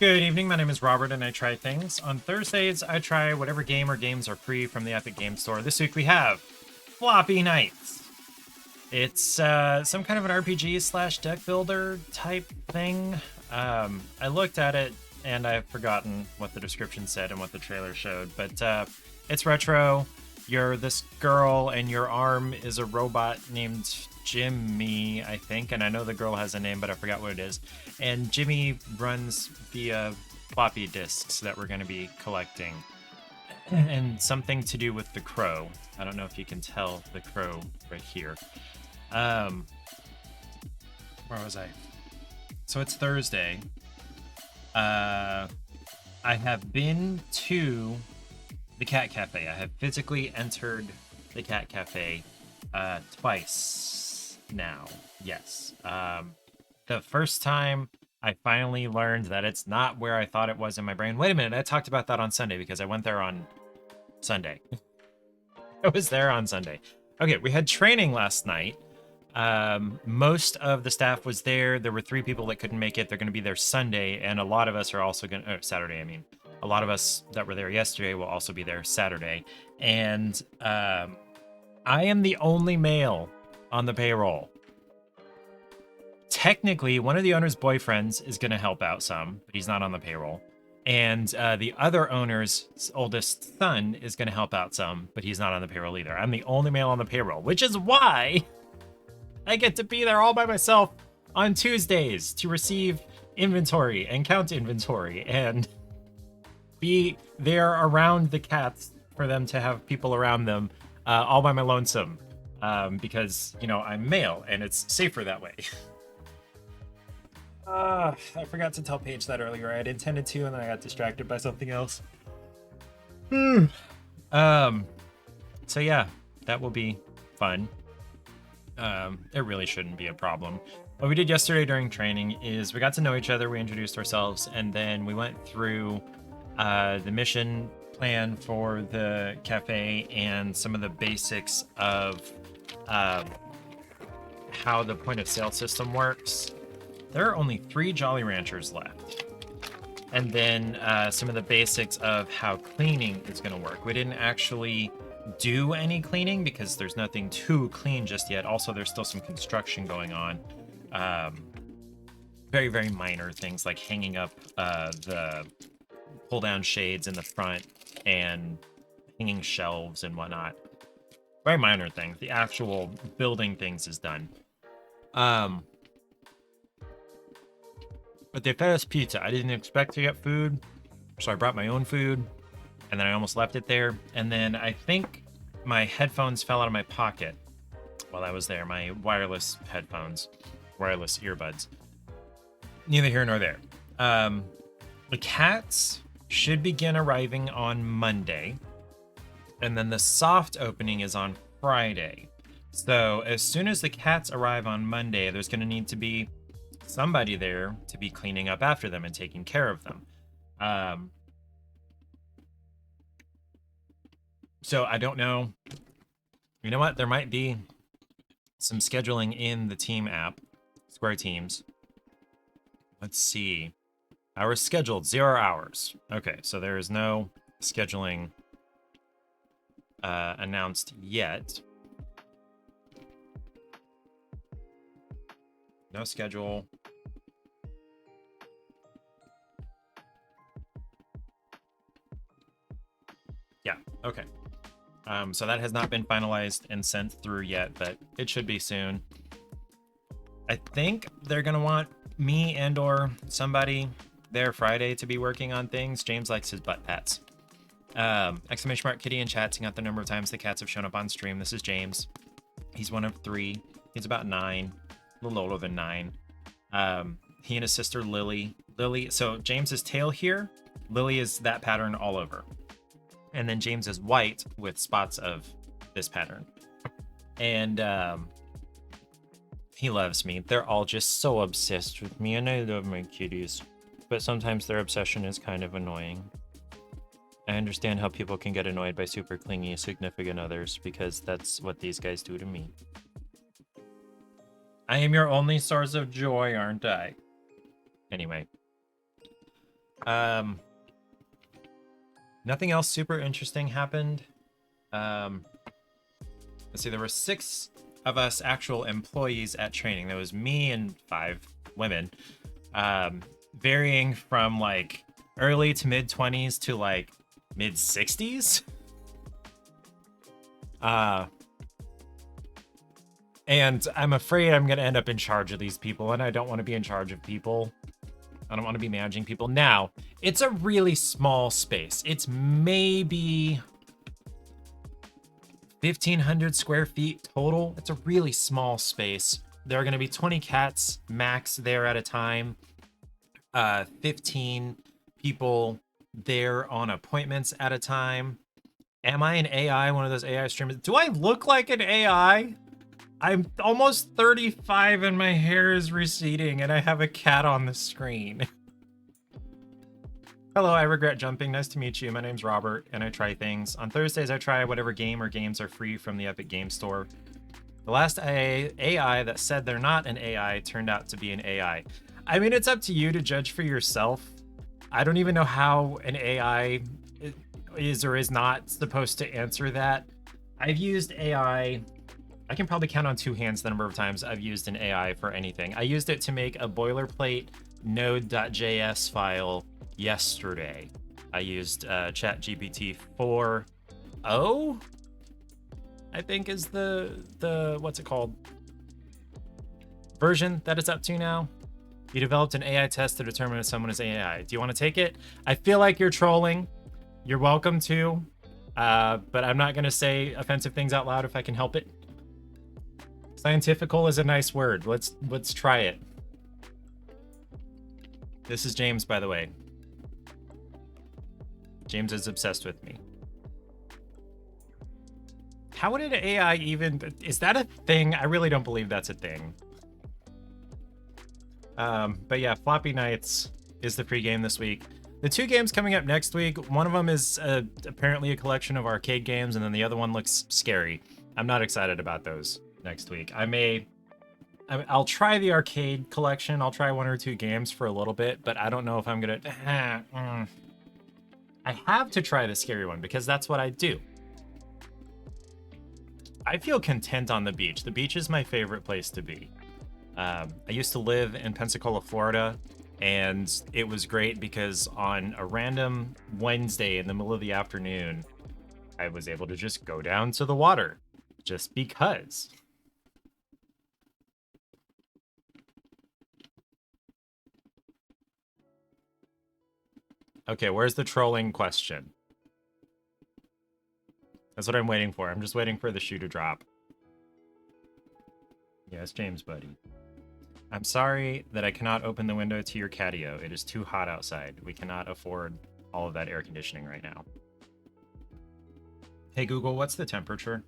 Good evening, my name is Robert and I try things. On Thursdays, I try whatever game or games are free from the Epic Game Store. This week we have Floppy Knights. It's some kind of an RPG slash deck builder type thing. I looked at it and I've forgotten what the description said and what the trailer showed, but it's retro. You're this girl and your arm is a robot named Jimmy, I think, and I know the girl has a name, but I forgot what it is. And Jimmy runs via floppy disks that we're going to be collecting. And something to do with the crow. I don't know if you can tell the crow right here. Where was I? So it's Thursday. I have been to the Cat Cafe. I have physically entered the Cat Cafe twice now. Yes. The first time I finally learned that it's not where I thought it was in my brain. Wait a minute, I talked about that on Sunday because I went there on Sunday. I was there on Sunday. Okay, we had training last night. Most of the staff was there. There were 3 people that couldn't make it. They're going to be there Sunday, and a lot of us are also going to, Saturday, I mean. A lot of us that were there yesterday will also be there Saturday. And I am the only male on the payroll. Technically, one of the owner's boyfriends is going to help out some, but he's not on the payroll. And the other owner's oldest son is going to help out some, but he's not on the payroll either. I'm the only male on the payroll, which is why I get to be there all by myself on Tuesdays to receive inventory and count inventory and be there around the cats for them to have people around them all by my lonesome because, you know, I'm male and it's safer that way. I forgot to tell Paige that earlier. I had intended to, and then I got distracted by something else. So yeah, that will be fun. It really shouldn't be a problem. What we did yesterday during training is we got to know each other, we introduced ourselves, and then we went through the mission plan for the cafe and some of the basics of how the point of sale system works. There are only 3 Jolly Ranchers left. And then some of the basics of how cleaning is going to work. We didn't actually do any cleaning because there's nothing to clean just yet. Also, there's still some construction going on. Very, very minor things like hanging up the pull-down shades in the front and hanging shelves and whatnot. Very minor things. The actual building things is done. But they fed us pizza. I didn't expect to get food, so I brought my own food, and then I almost left it there. And then I think my headphones fell out of my pocket while I was there. My wireless headphones, wireless earbuds. Neither here nor there. The cats should begin arriving on Monday, and then the soft opening is on Friday. So as soon as the cats arrive on Monday, there's going to need to be somebody there to be cleaning up after them and taking care of them. So I don't know. You know what? There might be some scheduling in the team app, Square Teams. Let's see. Hours scheduled, 0 hours. Okay, so there is no scheduling announced yet. No schedule. Yeah, okay. So that has not been finalized and sent through yet, but it should be soon. I think they're going to want me and or somebody there Friday to be working on things. James likes his butt pats. Exclamation mark kitty in chat to count the number of times the cats have shown up on stream. This is James. He's one of 3. He's about 9. A little older than 9. He and his sister Lily. So James's tail here, Lily is that pattern all over. And then James is white with spots of this pattern. And he loves me. They're all just so obsessed with me, and I love my kitties. But sometimes their obsession is kind of annoying. I understand how people can get annoyed by super clingy significant others, because that's what these guys do to me. I am your only source of joy, aren't I? Anyway. Um, Nothing else super interesting happened. Let's see, there were 6 of us actual employees at training. There was me and 5 women, varying from like early to mid 20s to like mid 60s. And I'm afraid I'm going to end up in charge of these people, and I don't want to be in charge of people. I don't want to be managing people. Now, it's a really small space. It's maybe 1,500 square feet total. It's a really small space. There are going to be 20 cats max there at a time. 15 people there on appointments at a time. Am I an AI, one of those AI streamers? Do I look like an AI? I'm almost 35 and my hair is receding and I have a cat on the screen. Hello, I regret jumping. Nice to meet you. My name's Robert and I try things. On Thursdays, I try whatever game or games are free from the Epic Game Store. The last AI that said they're not an AI turned out to be an AI. I mean, it's up to you to judge for yourself. I don't even know how an AI is or is not supposed to answer that. I've used AI... I can probably count on 2 hands the number of times I've used an AI for anything. I used it to make a boilerplate node.js file yesterday. I used ChatGPT 4.0, I think is the what's it called? Version that it's up to now. You developed an AI test to determine if someone is AI. Do you want to take it? I feel like you're trolling. You're welcome to, but I'm not going to say offensive things out loud if I can help it. Scientifical is a nice word. Let's try it. This is James, by the way. James is obsessed with me. How would an AI even... Is that a thing? I really don't believe that's a thing. But yeah, Floppy Knights is the pregame this week. The 2 games coming up next week, one of them is apparently a collection of arcade games, and then the other one looks scary. I'm not excited about those next week. I'll try the arcade collection. I'll try 1 or 2 games for a little bit, but I don't know if I'm gonna... I have to try the scary one because that's what I do. I feel content on the beach. The beach is my favorite place to be. I used to live in Pensacola, Florida, and it was great because on a random Wednesday in the middle of the afternoon, I was able to just go down to the water just because. Okay, where's the trolling question? That's what I'm waiting for. I'm just waiting for the shoe to drop. Yes, James, buddy. I'm sorry that I cannot open the window to your catio. It is too hot outside. We cannot afford all of that air conditioning right now. Hey, Google, what's the temperature?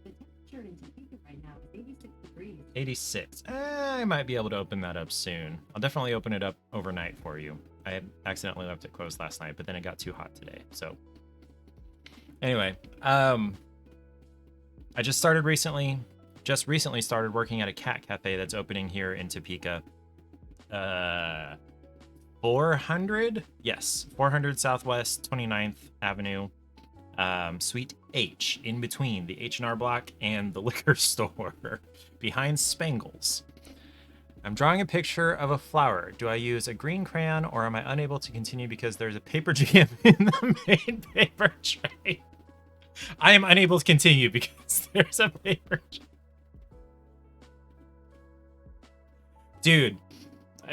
The temperature in Topeka right now is 86 degrees. 86. I might be able to open that up soon. I'll definitely open it up overnight for you. I had accidentally left it closed last night, but then it got too hot today. So anyway, I just recently started working at a cat cafe that's opening here in Topeka. 400? Yes, 400 Southwest 29th Avenue. Suite H, in between the H&R Block and the liquor store, behind Spangles. I'm drawing a picture of a flower. Do I use a green crayon or am I unable to continue because there's a paper jam in the main paper tray? I am unable to continue because there's a paper jam. Dude,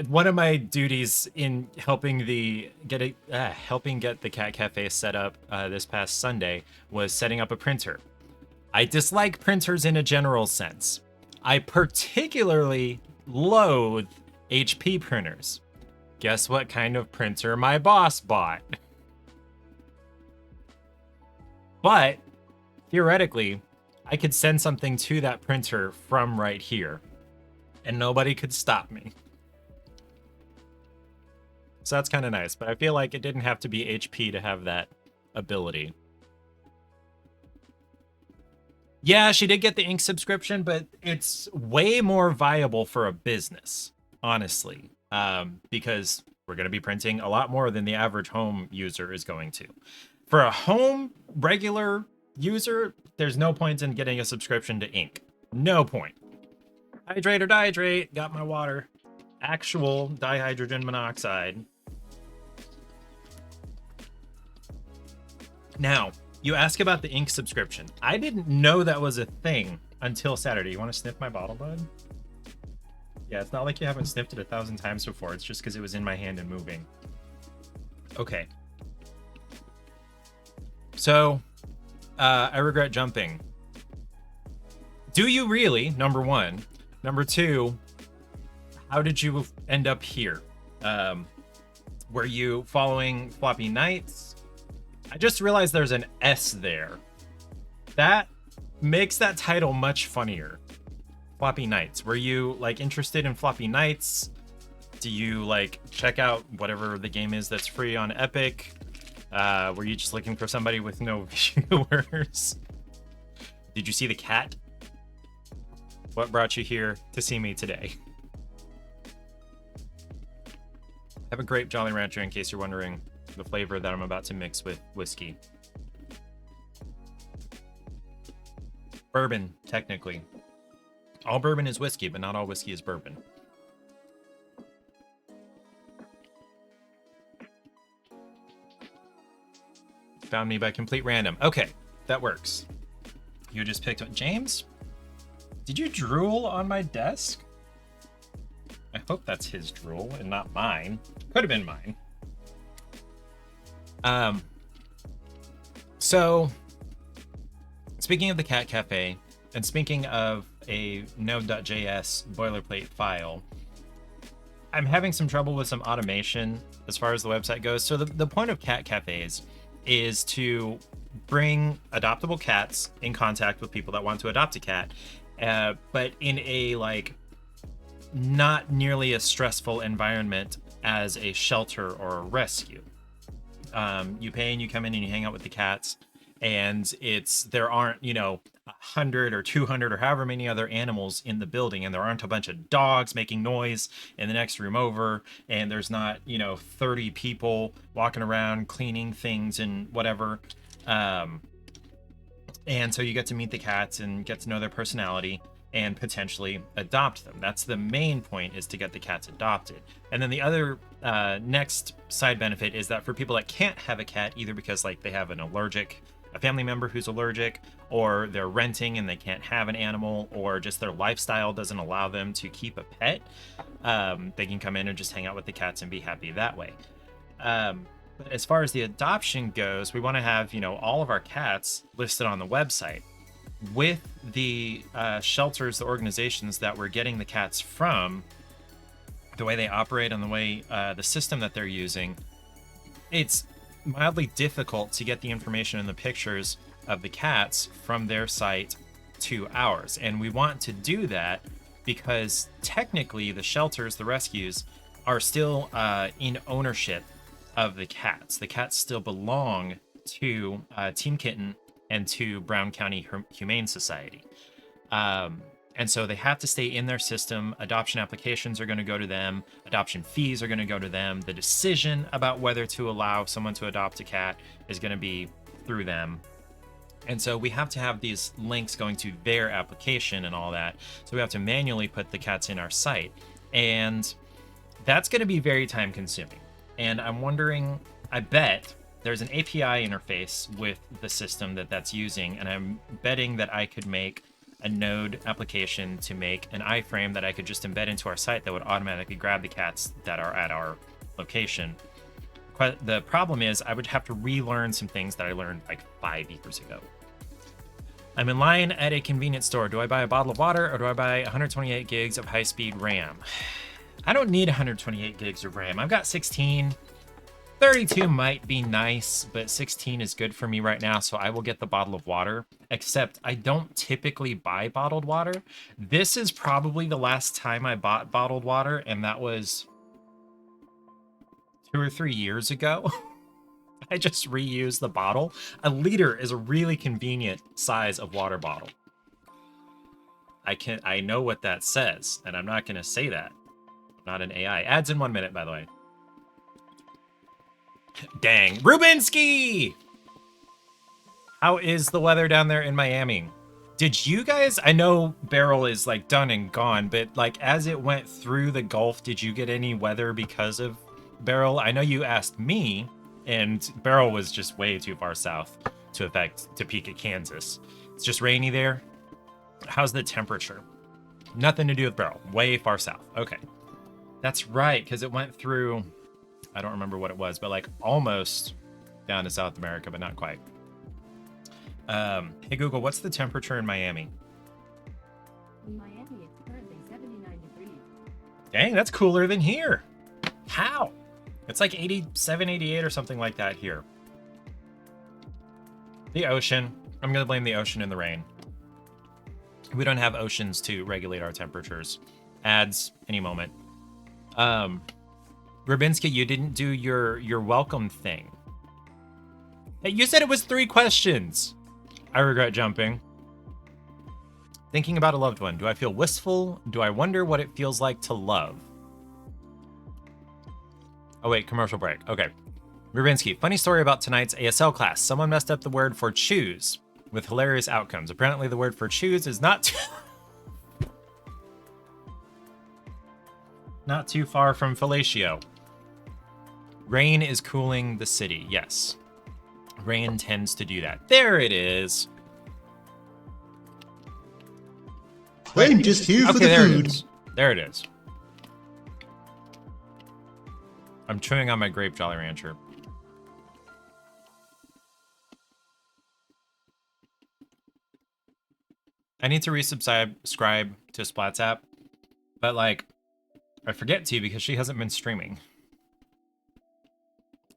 one of my duties in helping get the cat cafe set up this past Sunday was setting up a printer. I dislike printers in a general sense. I particularly loathe HP printers. Guess what kind of printer my boss bought? But theoretically, I could send something to that printer from right here, and nobody could stop me. So that's kind of nice, but I feel like it didn't have to be HP to have that ability. Yeah, she did get the ink subscription, but it's way more viable for a business, honestly, because We're going to be printing a lot more than the average home user is going to. For a home regular user, there's no point in getting a subscription to ink. No point. Hydrate or dihydrate, got my water. Actual dihydrogen monoxide. Now, you ask about the ink subscription. I didn't know that was a thing until Saturday. You want to sniff my bottle, bud? Yeah, it's not like you haven't sniffed it 1,000 times before. It's just because it was in my hand and moving. Okay. So, I regret jumping. Do you really? Number one. Number two, how did you end up here? Were you following Floppy Knights? I just realized there's an S there. That makes that title much funnier. Floppy Knights. Were you like interested in Floppy Knights? Do you like check out whatever the game is that's free on Epic? Were you just looking for somebody with no viewers? Did you see the cat? What brought you here to see me today? I have a grape Jolly Rancher in case you're wondering the flavor that I'm about to mix with whiskey. Bourbon, technically. All bourbon is whiskey, but not all whiskey is bourbon. Found me by complete random. Okay, that works. You just picked up James? Did you drool on my desk? I hope that's his drool and not mine. Could have been mine. So speaking of the Cat Cafe, and speaking of a node.js boilerplate file, I'm having some trouble with some automation as far as the website goes. So the point of cat cafes is to bring adoptable cats in contact with people that want to adopt a cat, but in a like not nearly as stressful environment as a shelter or a rescue. You pay and you come in and you hang out with the cats, and there aren't 100 or 200 or however many other animals in the building, and there aren't a bunch of dogs making noise in the next room over, and there's not 30 people walking around cleaning things and whatever. And so you get to meet the cats and get to know their personality and potentially adopt them. That's the main point, is to get the cats adopted. And then the other next side benefit is that for people that can't have a cat, either because like they have a family member who's allergic, or they're renting and they can't have an animal, or just their lifestyle doesn't allow them to keep a pet, they can come in and just hang out with the cats and be happy that way. But as far as the adoption goes, we want to have all of our cats listed on the website. With the shelters, the organizations that we're getting the cats from, the way they operate and the way the system that they're using, it's mildly difficult to get the information and the pictures of the cats from their site to ours. And we want to do that because technically the shelters, the rescues, are still in ownership of the cats. The cats still belong to Team Kitten and to Brown County Humane Society. And so they have to stay in their system. Adoption applications are going to go to them. Adoption fees are going to go to them. The decision about whether to allow someone to adopt a cat is going to be through them. And so we have to have these links going to their application and all that. So we have to manually put the cats in our site. And that's going to be very time consuming. And I'm wondering, I bet there's an API interface with the system that's using, and I'm betting that I could make a Node application to make an iframe that I could just embed into our site that would automatically grab the cats that are at our location. The problem is I would have to relearn some things that I learned like 5 years ago. I'm in line at a convenience store. Do I buy a bottle of water, or do I buy 128 gigs of high-speed RAM? I don't need 128 gigs of RAM. I've got 16. 32 might be nice, but 16 is good for me right now, so I will get the bottle of water. Except I don't typically buy bottled water. This is probably the last time I bought bottled water, and that was 2 or 3 years ago. I just reused the bottle. A liter is a really convenient size of water bottle. I know what that says, and I'm not going to say that. I'm not an AI. Ads in 1 minute, by the way. Dang. Rubinsky! How is the weather down there in Miami? Did you guys, I know Beryl is like done and gone, but like as it went through the Gulf, did you get any weather because of Beryl? I know you asked me, and Beryl was just way too far south to affect Topeka, Kansas. It's just rainy there. How's the temperature? Nothing to do with Beryl. Way far south. Okay. That's right, because it went through, I don't remember what it was, but like almost down to South America, but not quite. Hey Google, what's the temperature in Miami? In Miami, it's currently 79 degrees. Dang, that's cooler than here. How? It's like 87, 88 or something like that here. The ocean. I'm going to blame the ocean and the rain. We don't have oceans to regulate our temperatures. Ads any moment. Rubinsky, you didn't do your welcome thing. Hey, you said it was 3 questions. I regret jumping. Thinking about a loved one. Do I feel wistful? Do I wonder what it feels like to love? Oh wait, commercial break. Okay. Rubinsky, funny story about tonight's ASL class. Someone messed up the word for choose with hilarious outcomes. Apparently the word for choose is not not too far from fellatio. Rain is cooling the city. Yes. Rain tends to do that. There it is. I'm just here for the there food. it is. There it is. I'm chewing on my grape Jolly Rancher. I need to resubscribe to Splat's app, but like, I forget to because she hasn't been streaming.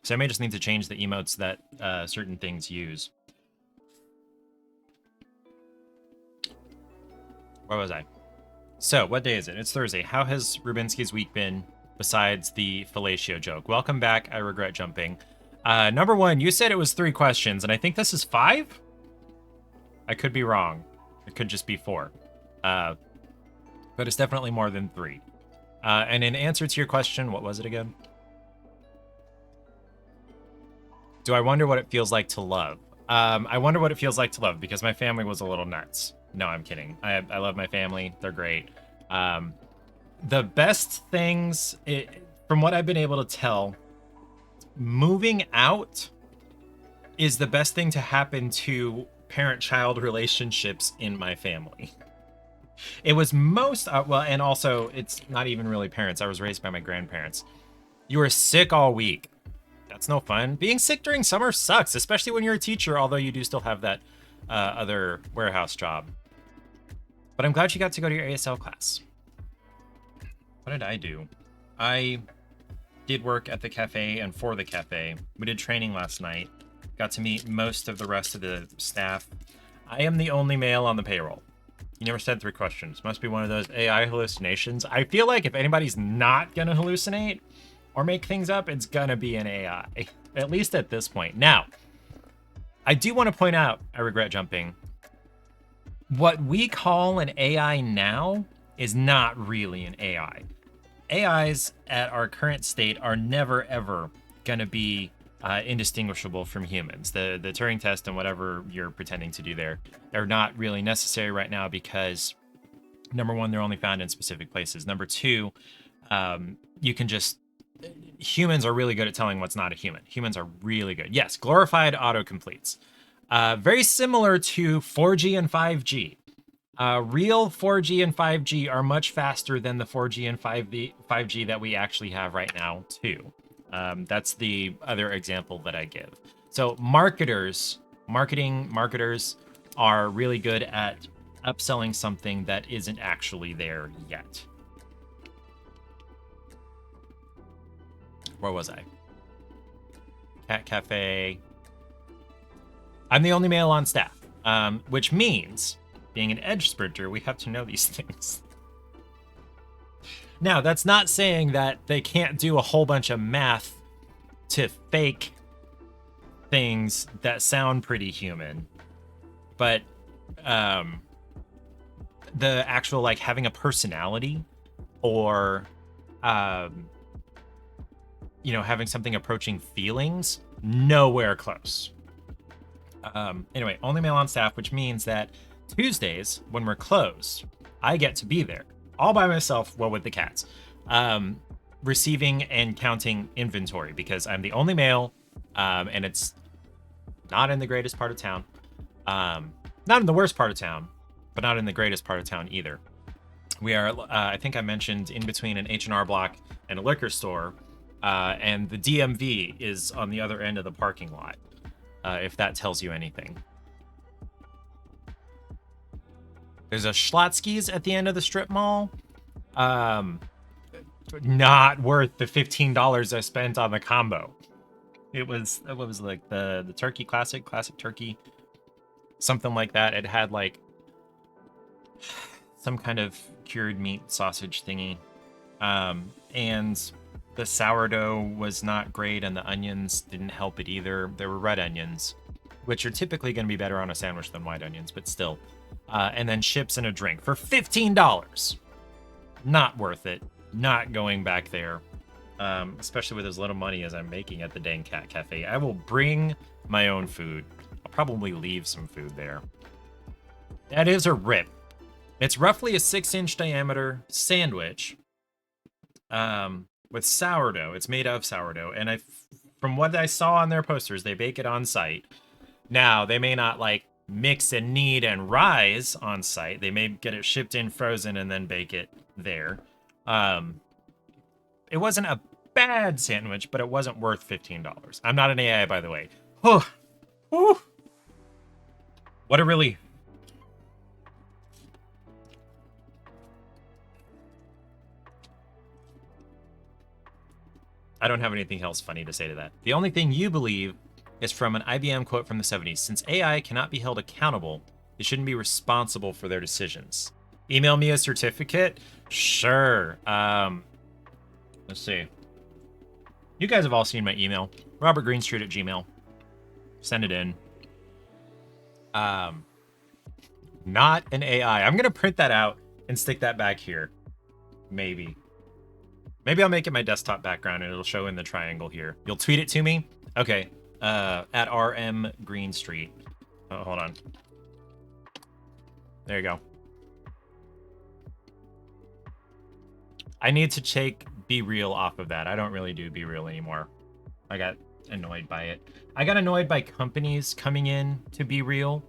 So I may just need to change the emotes that certain things use. Where was I? So, what day is it? It's Thursday. How has Rubinsky's week been besides the fellatio joke? Welcome back. I regret jumping. Number 1, you said it was 3 questions, and I think this is 5? I could be wrong. It could just be 4. But it's definitely more than 3. And in answer to your question, what was it again? Do I wonder what it feels like to love? I wonder what it feels like to love because my family was a little nuts. No, I'm kidding. I love my family. They're great. The best things, from what I've been able to tell, moving out is the best thing to happen to parent-child relationships in my family. It was most, well, and also it's not even really parents. I was raised by my grandparents. You were sick all week. That's no fun. Being sick during summer sucks, especially when you're a teacher, although you do still have that other warehouse job. But I'm glad you got to go to your ASL class. What did I do? I did work at the cafe and for the cafe. We did training last night. Got to meet most of the rest of the staff. I am the only male on the payroll. You never said 3 questions. Must be one of those AI hallucinations. I feel like if anybody's not gonna hallucinate or make things up, it's gonna be an AI. At least at this point. Now, I do want to point out, I regret jumping, what we call an AI now is not really an AI. AIs at our current state are never ever gonna be indistinguishable from humans. The Turing test and whatever you're pretending to do there, they're not really necessary right now because, number 1, they're only found in specific places. Number 2, you can just, humans are really good at telling what's not a human. Humans are really good. Yes, glorified autocompletes. Very similar to 4G and 5G. Real 4G and 5G are much faster than the 4G and 5G that we actually have right now, too. That's the other example that I give. So marketers are really good at upselling something that isn't actually there yet. Where was I? Cat Cafe. I'm the only male on staff, which means, being an edge sprinter, we have to know these things. Now, that's not saying that they can't do a whole bunch of math to fake things that sound pretty human, but the actual, like, having a personality or you know, having something approaching feelings, nowhere close. Anyway, only male on staff, which means that Tuesdays, when we're closed, I get to be there all by myself, well, with the cats, receiving and counting inventory because I'm the only male, and it's not in the greatest part of town. Not in the worst part of town, but not in the greatest part of town either. We are, I think I mentioned, in between an H&R Block and a liquor store, and the DMV is on the other end of the parking lot, if that tells you anything. There's a Schlotsky's at the end of the strip mall. Not worth the $15 I spent on the combo. It was like the turkey classic turkey, something like that. It had like some kind of cured meat sausage thingy, and the sourdough was not great, and the onions didn't help it either. There were red onions, which are typically going to be better on a sandwich than white onions, but still. And then chips and a drink for $15. Not worth it. Not going back there, especially with as little money as I'm making at the dang cat cafe. I will bring my own food. I'll probably leave some food there. That is a rip. It's roughly a 6-inch diameter sandwich with sourdough. It's made of sourdough. And from what I saw on their posters, they bake it on site. Now, they may not like mix and knead and rise on site. They may get it shipped in frozen and then bake it there. It wasn't a bad sandwich, but it wasn't worth $15. I'm not an AI, by the way. Whew. Whew. What a relief. I don't have anything else funny to say to that. The only thing you believe is from an IBM quote from the 70s. Since AI cannot be held accountable, they shouldn't be responsible for their decisions. Email me a certificate? Sure. Let's see. You guys have all seen my email. RobertGreenstreet@gmail.com. Send it in. Not an AI. I'm going to print that out and stick that back here. Maybe. Maybe I'll make it my desktop background and it'll show in the triangle here. You'll tweet it to me? Okay. At RM Greenstreet. Oh, hold on. There you go. I need to take Be Real off of that. I don't really do Be Real anymore. I got annoyed by it. I got annoyed by companies coming in to Be Real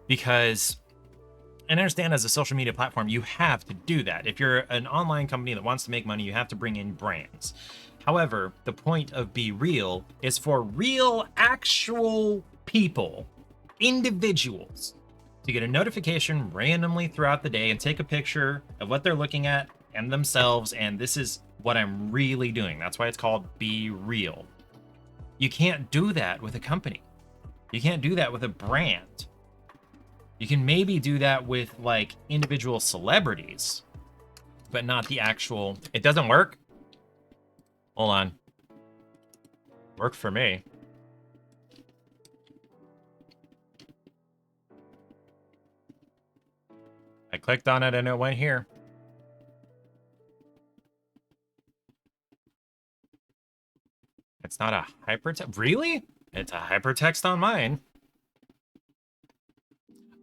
because, and I understand as a social media platform, you have to do that. If you're an online company that wants to make money, you have to bring in brands. However, the point of Be Real is for real, actual people, individuals, to get a notification randomly throughout the day and take a picture of what they're looking at and themselves, and this is what I'm really doing. That's why it's called Be Real. You can't do that with a company. You can't do that with a brand. You can maybe do that with like individual celebrities, but not the actual. It doesn't work. Hold on. Worked for me. I clicked on it and it went here. It's not a hypertext. Really? It's a hypertext on mine.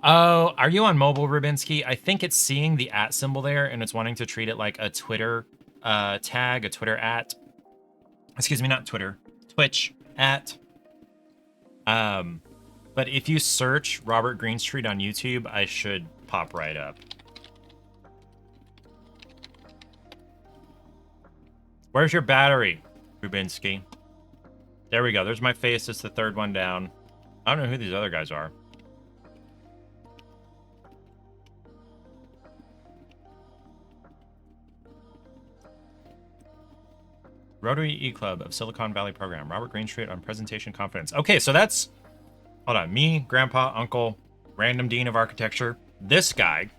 Oh, are you on mobile, Rubinsky? I think it's seeing the @ symbol there and it's wanting to treat it like a Twitter tag, a Twitter @ excuse me, not Twitter, Twitch @ but if you search Robert Greenstreet on YouTube, I should pop right up. Where's your battery, Rubinsky? There we go. There's my face. It's the third one down. I don't know who these other guys are. Rotary E-Club of Silicon Valley Program. Robert Greenstreet on Presentation Confidence. Okay, so that's... Hold on. Me, Grandpa, Uncle, Random Dean of Architecture. This guy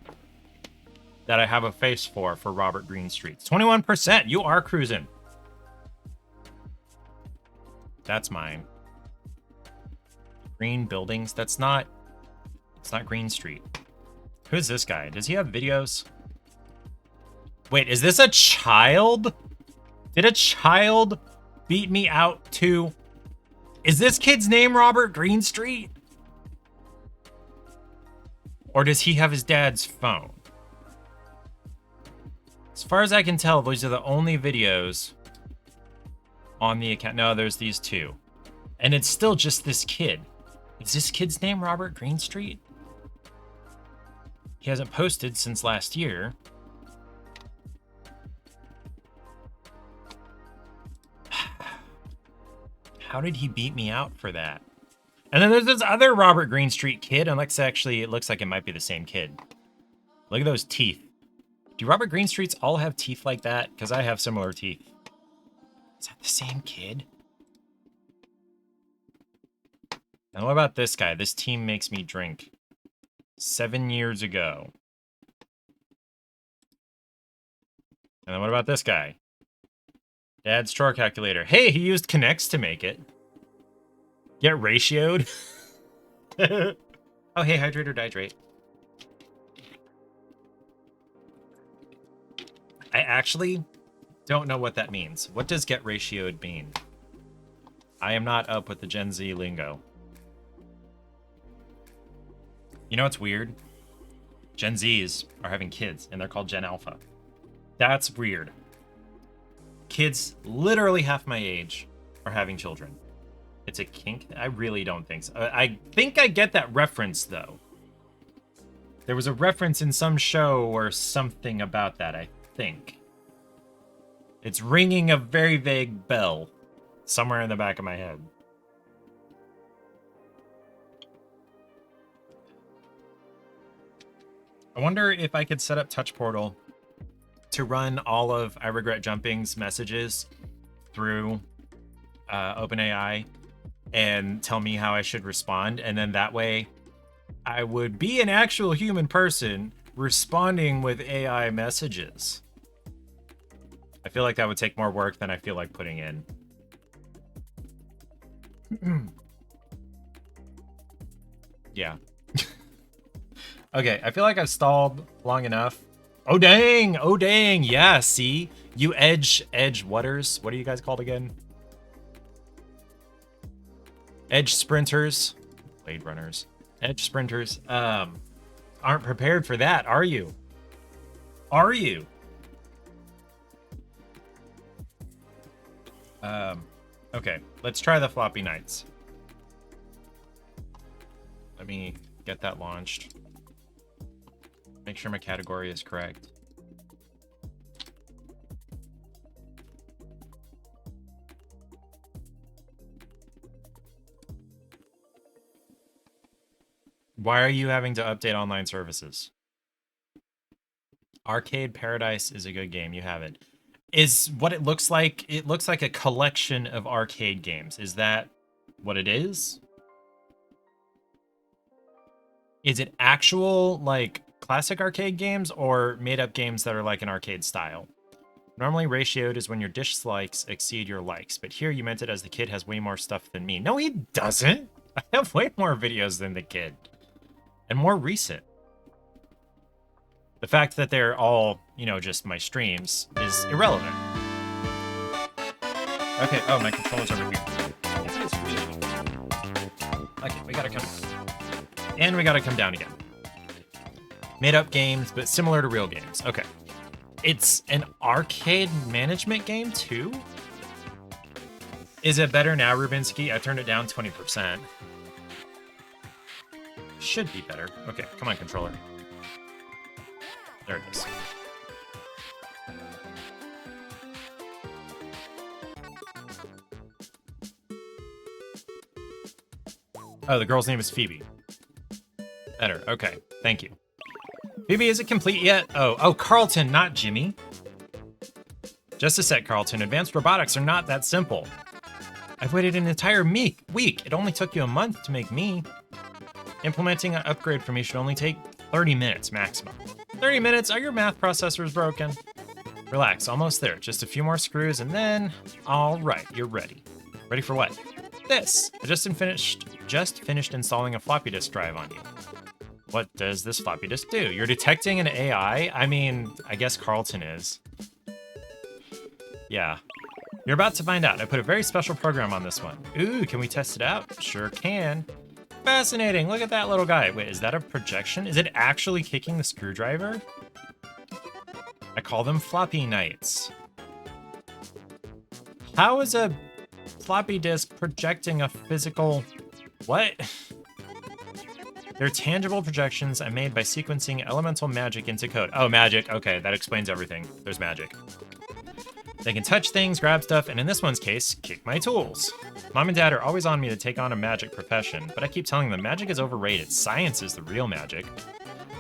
that I have a face for Robert Greenstreet. 21%. You are cruising. That's mine. Green buildings. That's not... It's not Greenstreet. Who's this guy? Does he have videos? Wait, is this a child? Did a child beat me out too. Is this kid's name Robert Greenstreet? Or does he have his dad's phone? As far as I can tell, those are the only videos on the account. No, there's these two. And it's still just this kid. Is this kid's name Robert Greenstreet? He hasn't posted since last year. How did he beat me out for that? And then there's this other Robert Greenstreet kid, and it looks like it might be the same kid. Look at those teeth. Do Robert Greenstreets all have teeth like that? Because I have similar teeth. Is that the same kid? And what about this guy? This team makes me drink. 7 years ago. And then what about this guy? Dad's chore calculator. Hey, he used connects to make it. Get ratioed. Oh, hey, hydrate or dihydrate. I actually don't know what that means. What does get ratioed mean? I am not up with the Gen Z lingo. You know what's weird? Gen Zs are having kids, and they're called Gen Alpha. That's weird. Kids literally half my age are having children. It's a kink? I really don't think so. I think I get that reference, though. There was a reference in some show or something about that, I think. It's ringing a very vague bell somewhere in the back of my head. I wonder if I could set up Touch Portal to run all of I Regret Jumping's messages through OpenAI and tell me how I should respond. And then that way I would be an actual human person responding with AI messages. I feel like that would take more work than I feel like putting in. Yeah. Okay, I feel like I've stalled long enough. Oh dang! Oh dang! Yeah, see? You edge whatters. What are you guys called again? Edge sprinters. Blade runners. Edge sprinters. Aren't prepared for that, are you? Are you? Okay, let's try the Floppy Knights. Let me get that launched. Make sure my category is correct. Why are you having to update online services? Arcade Paradise is a good game. You have it. Is what it looks like. It looks like a collection of arcade games. Is that what it is? Is it actual, like, classic arcade games or made-up games that are like an arcade style? Normally ratioed is when your dish likes exceed your likes, but here you meant it as the kid has way more stuff than me. No, he doesn't. I have way more videos than the kid. And more recent. The fact that they're all, you know, just my streams is irrelevant. Okay, oh, my controller's over here. Okay, we gotta come... And we gotta come down again. Made up games, but similar to real games. Okay. It's an arcade management game, too? Is it better now, Rubinsky? I turned it down 20%. Should be better. Okay, come on, controller. There it is. Oh, the girl's name is Phoebe. Better. Okay, thank you. Phoebe, is it complete yet? Oh, Carlton, not Jimmy. Just a sec, Carlton. Advanced robotics are not that simple. I've waited an entire week. It only took you a month to make me. Implementing an upgrade for me should only take 30 minutes maximum. 30 minutes? Are your math processors broken? Relax, almost there. Just a few more screws and then... All right, you're ready. Ready for what? This. I just finished installing a floppy disk drive on you. What does this floppy disk do? You're detecting an AI? I mean, I guess Carlton is. Yeah. You're about to find out. I put a very special program on this one. Ooh, can we test it out? Sure can. Fascinating. Look at that little guy. Wait, is that a projection? Is it actually kicking the screwdriver? I call them Floppy Knights. How is a floppy disk projecting a physical... What? They're tangible projections I made by sequencing elemental magic into code. Oh, magic. Okay, that explains everything. There's magic. They can touch things, grab stuff, and in this one's case, kick my tools. Mom and Dad are always on me to take on a magic profession, but I keep telling them magic is overrated. Science is the real magic.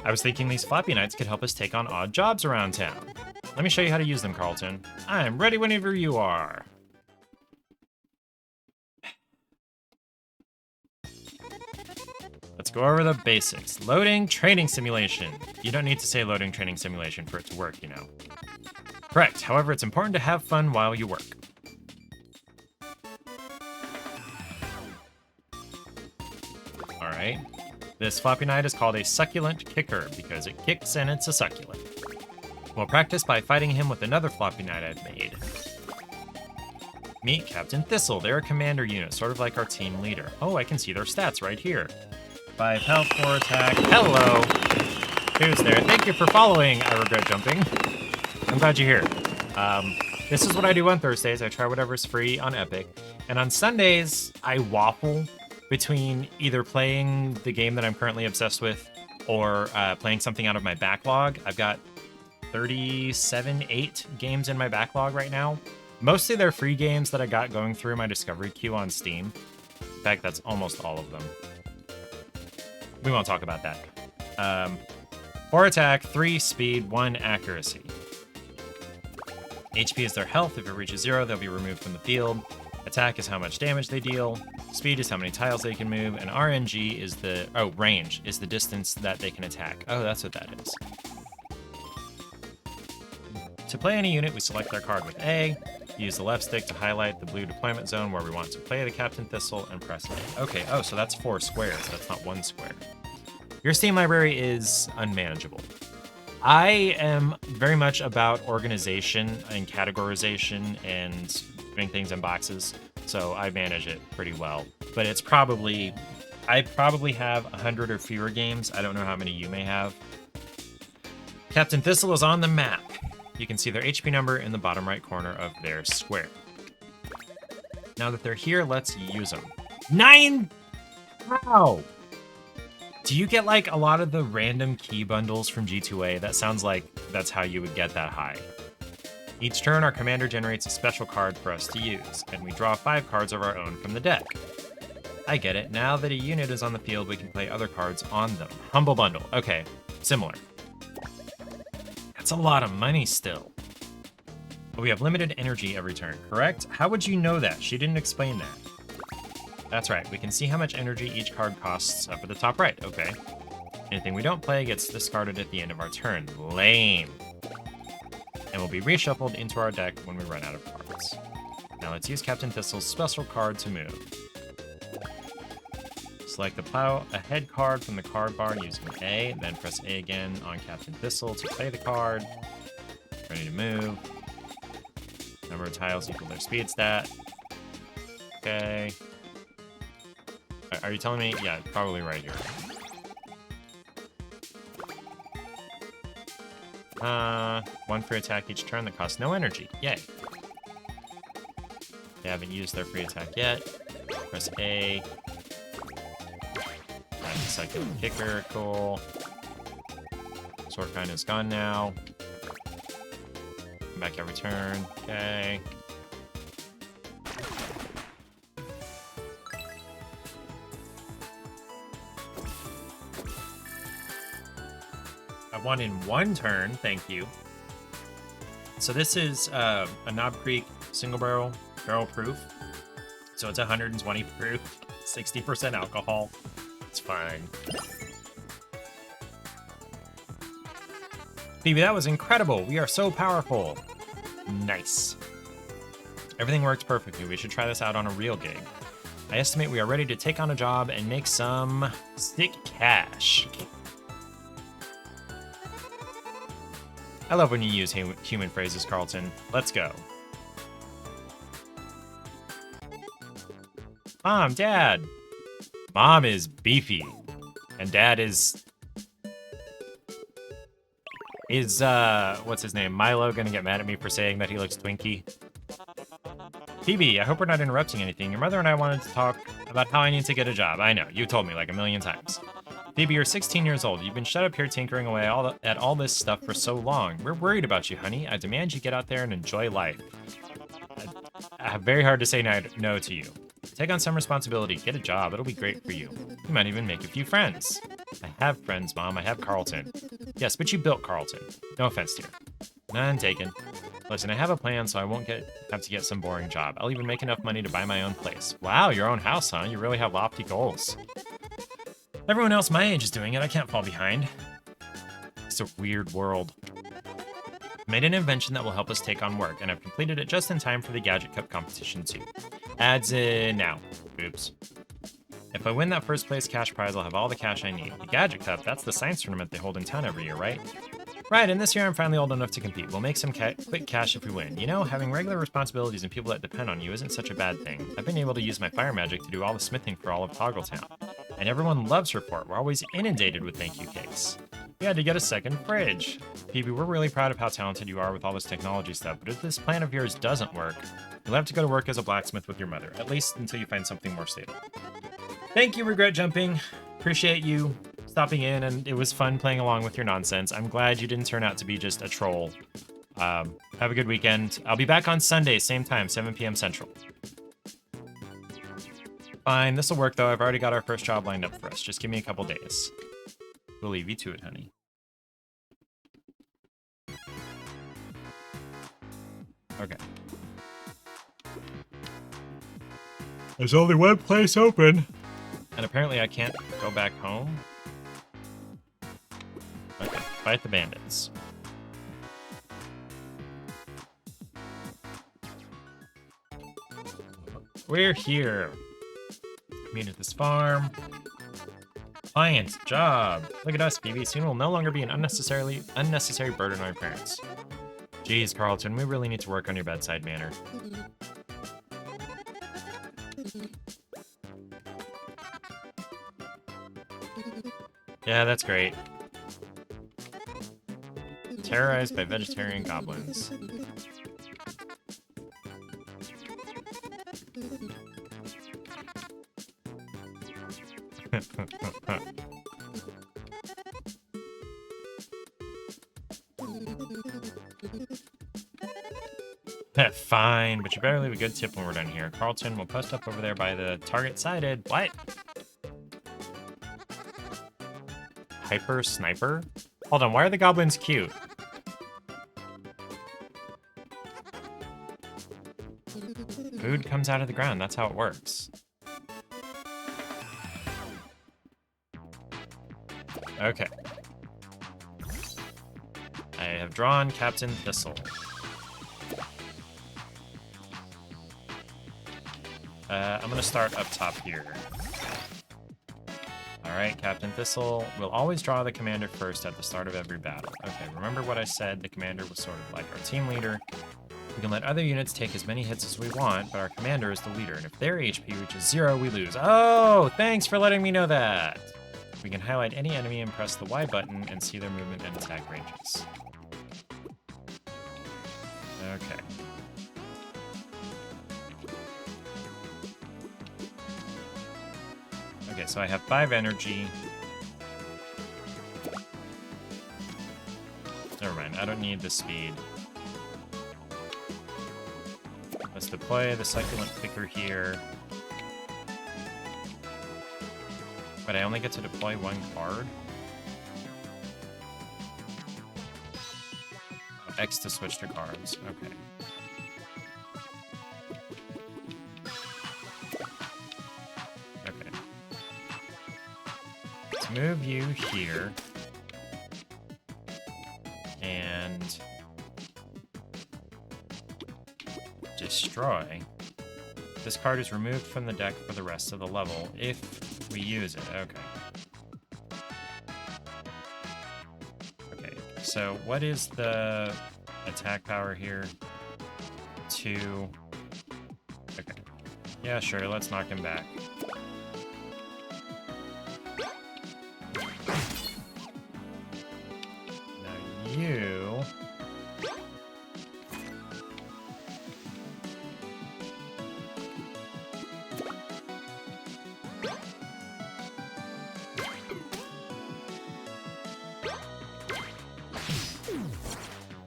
I was thinking these Floppy Knights could help us take on odd jobs around town. Let me show you how to use them, Carlton. I'm ready whenever you are. Let's go over the basics. Loading training simulation. You don't need to say loading training simulation for it to work, you know. Correct. However, it's important to have fun while you work. All right. This Floppy Knight is called a succulent kicker because it kicks and it's a succulent. We'll practice by fighting him with another Floppy Knight I've made. Meet Captain Thistle. They're a commander unit, sort of like our team leader. Oh, I can see their stats right here. 5 health, 4 attack. Hello. Who's there? Thank you for following. I regret jumping. I'm glad you're here. This is what I do on Thursdays. I try whatever's free on Epic. And on Sundays, I waffle between either playing the game that I'm currently obsessed with or playing something out of my backlog. I've got 8 games in my backlog right now. Mostly they're free games that I got going through my discovery queue on Steam. In fact, that's almost all of them. We won't talk about that. 4 attack, 3 speed, 1 accuracy. HP is their health. If it reaches 0, they'll be removed from the field. Attack is how much damage they deal. Speed is how many tiles they can move. And RNG is the... Oh, range is the distance that they can attack. Oh, that's what that is. To play any unit, we select their card with A. Use the left stick to highlight the blue deployment zone where we want to play the Captain Thistle and press A. Okay, oh, so that's 4 squares. That's not 1 square. Your Steam library is unmanageable. I am very much about organization and categorization and putting things in boxes, so I manage it pretty well. But it's probably... I probably have 100 or fewer games. I don't know how many you may have. Captain Thistle is on the map. You can see their HP number in the bottom right corner of their square. Now that they're here, let's use them. 9! Wow! Do you get like a lot of the random key bundles from G2A? That sounds like that's how you would get that high. Each turn, our commander generates a special card for us to use, and we draw 5 cards of our own from the deck. I get it. Now that a unit is on the field, we can play other cards on them. Humble bundle. Okay, similar. That's a lot of money still. But we have limited energy every turn, correct? How would you know that? She didn't explain that. That's right, we can see how much energy each card costs up at the top right. Okay. Anything we don't play gets discarded at the end of our turn. Lame. And will be reshuffled into our deck when we run out of cards. Now let's use Captain Thistle's special card to move. Select the plow ahead card from the card bar using A, then press A again on Captain Thistle to play the card. Ready to move. Number of tiles equal their speed stat. Okay. Are you telling me? Yeah, probably right here. 1 free attack each turn that costs no energy. Yay. They haven't used their free attack yet. Press A. That's a succulent kicker. Cool. Sword kind is gone now. Come back every turn. Okay. One in 1 turn, thank you. So this is a Knob Creek single barrel proof. So it's 120 proof, 60% alcohol. It's fine. Phoebe, that was incredible. We are so powerful. Nice. Everything works perfectly. We should try this out on a real gig. I estimate we are ready to take on a job and make some stick cash. I love when you use human phrases, Carlton. Let's go. Mom, Dad. Mom is beefy. And Dad is what's his name? Milo gonna get mad at me for saying that he looks twinky? Phoebe, I hope we're not interrupting anything. Your mother and I wanted to talk about how I need to get a job. I know, you told me like a million times. Phoebe, you're 16 years old. You've been shut up here tinkering away at all this stuff for so long. We're worried about you, honey. I demand you get out there and enjoy life. I have very hard to say no to you. Take on some responsibility. Get a job. It'll be great for you. You might even make a few friends. I have friends, Mom. I have Carlton. Yes, but you built Carlton. No offense, dear. None taken. Listen, I have a plan, so I won't have to get some boring job. I'll even make enough money to buy my own place. Wow, your own house, huh? You really have lofty goals. Everyone else my age is doing it. I can't fall behind. It's a weird world. I made an invention that will help us take on work, and I've completed it just in time for the Gadget Cup competition too. Ads in now. Oops. If I win that first place cash prize, I'll have all the cash I need. The Gadget Cup, that's the science tournament they hold in town every year, right? Right, and this year I'm finally old enough to compete. We'll make some quick cash if we win. You know, having regular responsibilities and people that depend on you isn't such a bad thing. I've been able to use my fire magic to do all the smithing for all of Toggletown. And everyone loves her for it. We're always inundated with thank you cakes. We had to get a second fridge. Phoebe, we're really proud of how talented you are with all this technology stuff, but if this plan of yours doesn't work, you'll have to go to work as a blacksmith with your mother, at least until you find something more stable. Thank you, Regret Jumping. Appreciate you stopping in, and it was fun playing along with your nonsense. I'm glad you didn't turn out to be just a troll. Have a good weekend. I'll be back on Sunday, same time, 7 p.m. Central. Fine, this'll work though. I've already got our first job lined up for us. Just give me a couple days. We'll leave you to it, honey. Okay. There's only one place open. And apparently I can't go back home. Okay, fight the bandits. We're here. Meet at this farm. Client, job. Look at us, Phoebe. Soon we'll no longer be an unnecessary burden on our parents. Jeez, Carlton, we really need to work on your bedside manner. Yeah, that's great. Terrorized by vegetarian goblins. Fine, but you better leave a good tip when we're done here. Carlton will post up over there by the target sighted. What? Hyper sniper? Hold on, why are the goblins cute? Food comes out of the ground, that's how it works. Okay. I have drawn Captain Thistle. I'm gonna start up top here. Alright, Captain Thistle will always draw the commander first at the start of every battle. Okay, remember what I said, the commander was sort of like our team leader. We can let other units take as many hits as we want, but our commander is the leader, and if their HP reaches 0, we lose. Oh, thanks for letting me know that! We can highlight any enemy and press the Y button and see their movement and attack ranges. Okay. Okay, so I have 5 energy. Never mind, I don't need the speed. Let's deploy the succulent picker here. But I only get to deploy 1 card. Oh, X to switch to cards. Okay. Okay. Let's move you here. And destroy. This card is removed from the deck for the rest of the level if we use it. Okay. Okay, so what is the attack power here? 2. Okay. Yeah, sure, let's knock him back. Now you...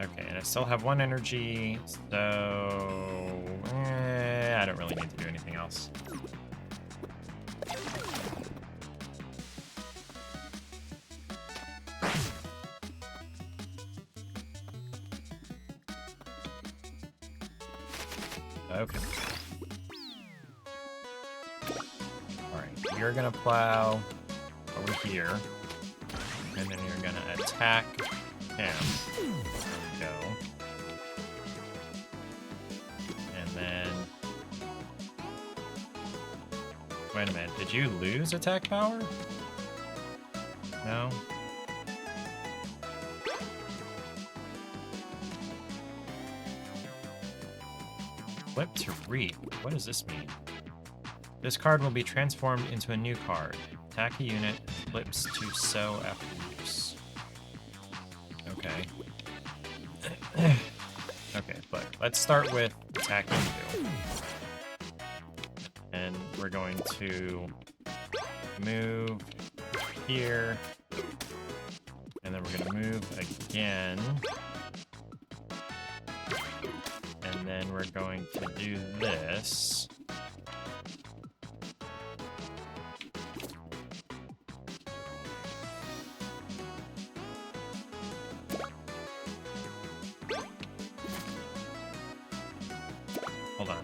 Okay, and I still have 1 energy, so... I don't really need to do anything else. Okay. Alright, you're gonna plow over here, and then you're gonna attack him. There we go. And then... Wait a minute, did you lose attack power? No? Flip to reap. What does this mean? This card will be transformed into a new card. Attack a unit, flips to sow after use. Okay. Okay, but let's start with attacking you. And we're going to move here. And then we're going to move again. And then we're going to do this. Hold on.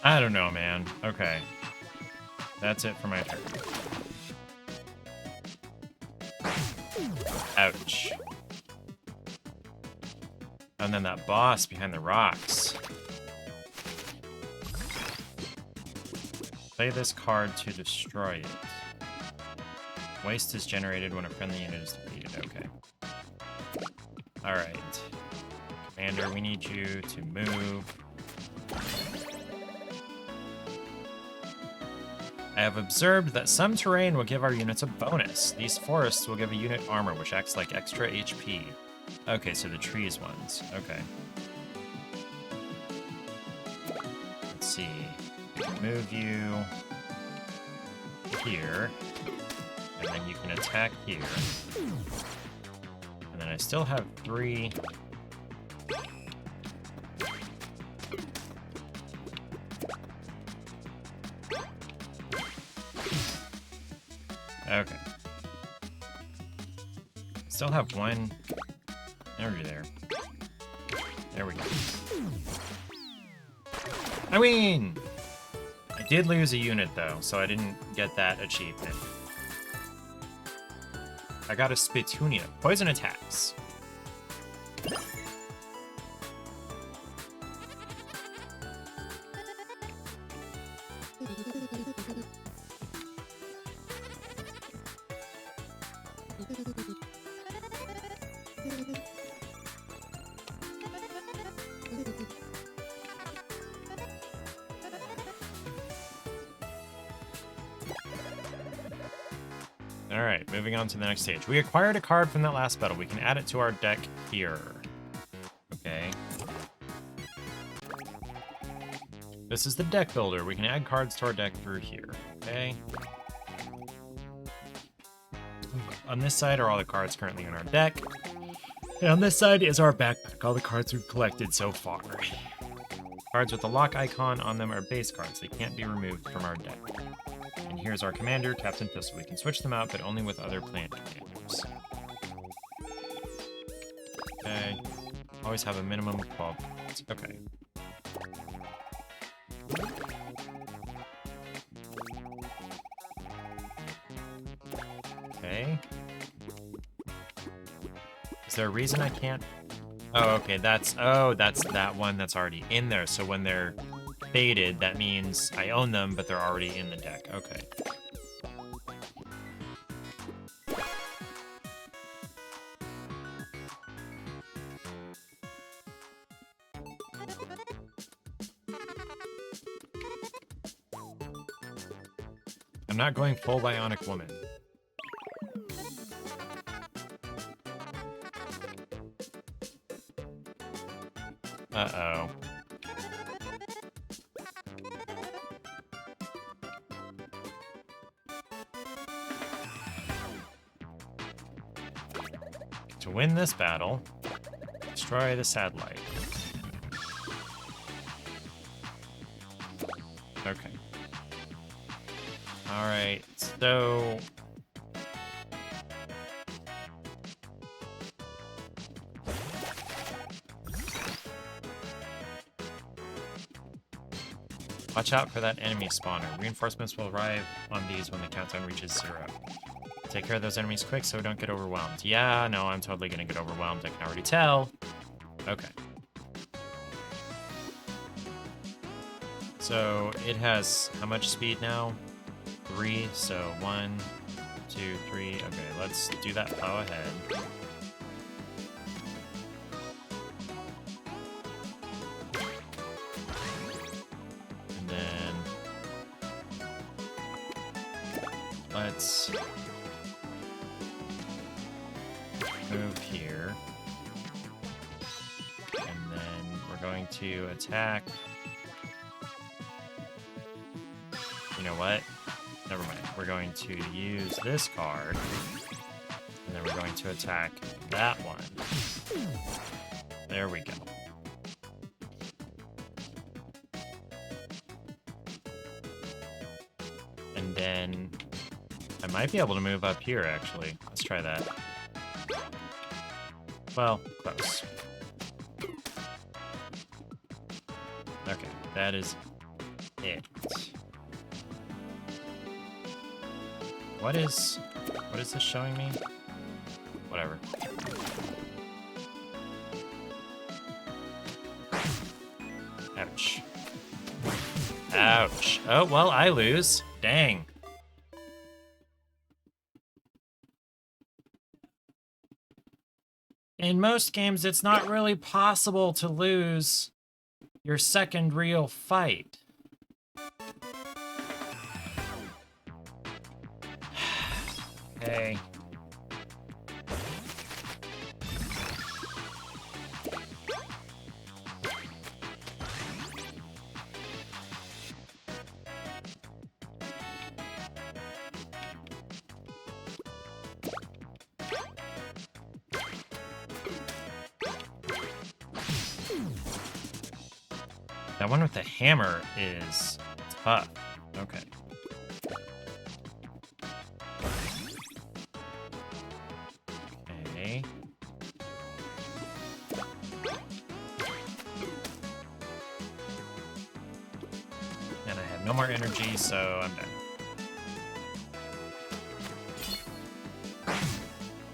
I don't know, man. Okay. That's it for my turn. Ouch. And then that boss behind the rocks. Play this card to destroy it. Waste is generated when a friendly unit is defeated. Okay. Alright. Commander, we need you to move. I have observed that some terrain will give our units a bonus. These forests will give a unit armor, which acts like extra HP. Okay, so the trees ones. Okay. Let's see. We can move you here. And then you can attack here. And then I still have 3... Okay. Still have 1 energy there. There we go. I win! I did lose a unit though, so I didn't get that achievement. I got a Spitunia. Poison attacks. Alright, moving on to the next stage. We acquired a card from that last battle. We can add it to our deck here. Okay. This is the deck builder. We can add cards to our deck through here. Okay. On this side are all the cards currently in our deck. And on this side is our backpack, all the cards we've collected so far. Cards with the lock icon on them are base cards. They can't be removed from our deck. And here's our commander, Captain Thistle. We can switch them out, but only with other plant commanders. Okay. Always have a minimum of 12 cards. Okay. there a reason I can't? Oh, okay, that's that one that's already in there. So when they're faded, that means I own them, but they're already in the deck. Okay. I'm not going full Bionic Woman. Uh-oh. To win this battle, destroy the satellite. Okay. Alright, so... watch out for that enemy spawner. Reinforcements will arrive on these when the countdown reaches 0. Take care of those enemies quick so we don't get overwhelmed. Yeah, no, I'm totally gonna get overwhelmed. I can already tell. Okay. So it has how much speed now? 3, so 1, 2, 3. Okay, let's do that plow ahead. And then let's move here. And then we're going to attack. You know what? Never mind. We're going to use this card. And then we're going to attack that one. There we go. And then I might be able to move up here, actually. Let's try that. Well, close. Okay, that is it. What is this showing me? Whatever. Ouch. Ouch. Oh, well, I lose. Dang. In most games, it's not really possible to lose your second real fight. Okay. That one with the hammer is tough. Okay. Okay. And I have no more energy, so I'm done.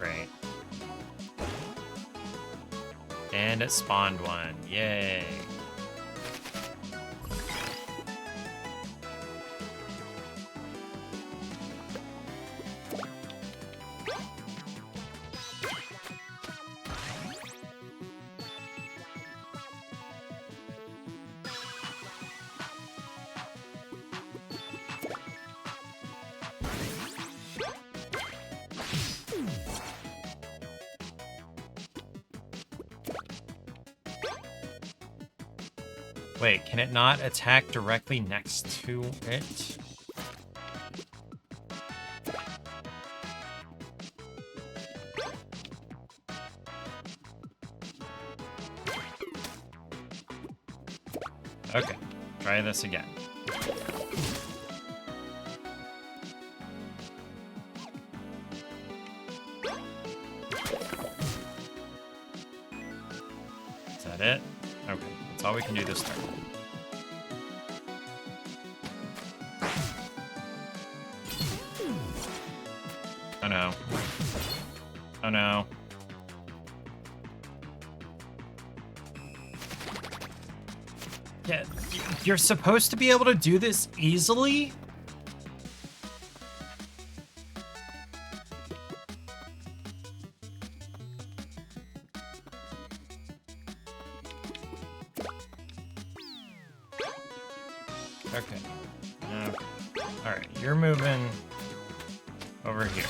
Great. And it spawned one. Yay. Wait, can it not attack directly next to it? Okay, try this again. Is that it? Okay, that's all we can do this turn. Oh no. Oh no. Yeah, you're supposed to be able to do this easily? Okay. Alright, you're moving over here.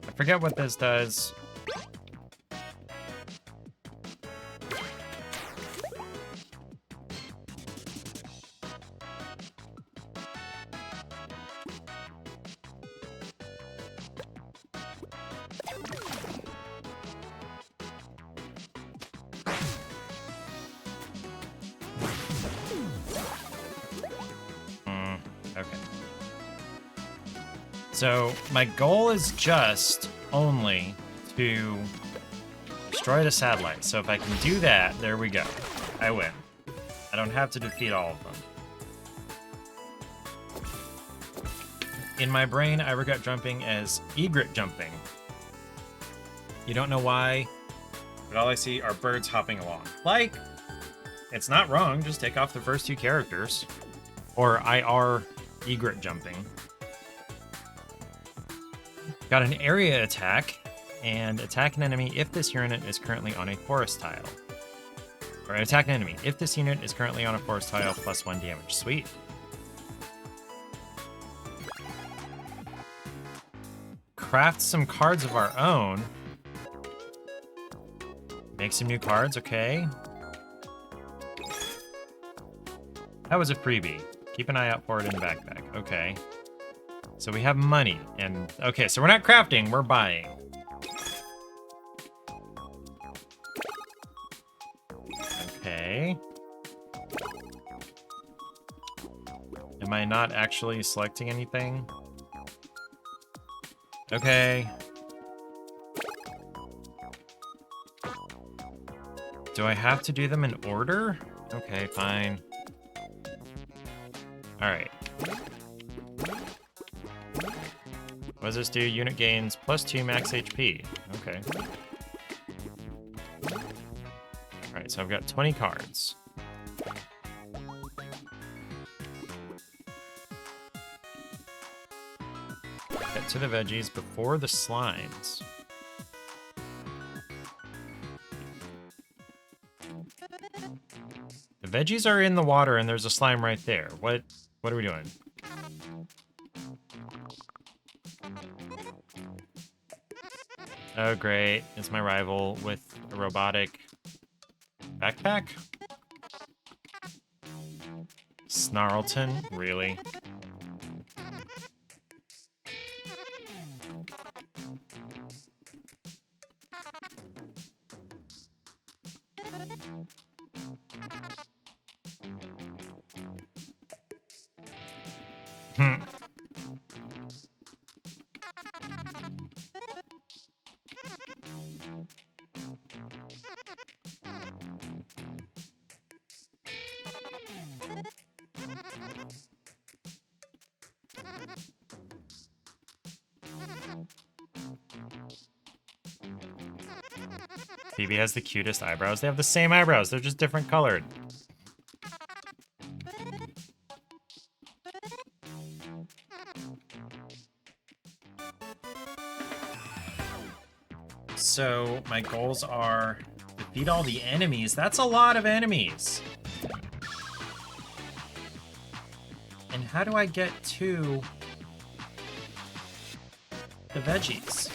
I forget what this does. Okay. So my goal is just only to destroy the satellite. So if I can do that, there we go. I win. I don't have to defeat all of them. In my brain, I regret jumping as egret jumping. You don't know why, but all I see are birds hopping along. Like, it's not wrong, just take off the first two characters. Or IR egret jumping. Got an area attack, and attack an enemy if this unit is currently on a forest tile. Or attack an enemy if this unit is currently on a forest tile, +1 damage. Sweet. Craft some cards of our own. Make some new cards, okay. That was a freebie. Keep an eye out for it in the backpack. Okay. So we have money, and okay, so we're not crafting, we're buying. Okay. Am I not actually selecting anything? Okay. Do I have to do them in order? Okay, fine. Alright. What does this do? Unit gains +2 max HP. Okay. Alright, so I've got 20 cards. Get to the veggies before the slimes. The veggies are in the water and there's a slime right there. What are we doing? Oh, great. It's my rival with a robotic backpack? Snarlton? Really? Phoebe has the cutest eyebrows. They have the same eyebrows. They're just different colored. So my goals are defeat all the enemies. That's a lot of enemies. And how do I get to the veggies?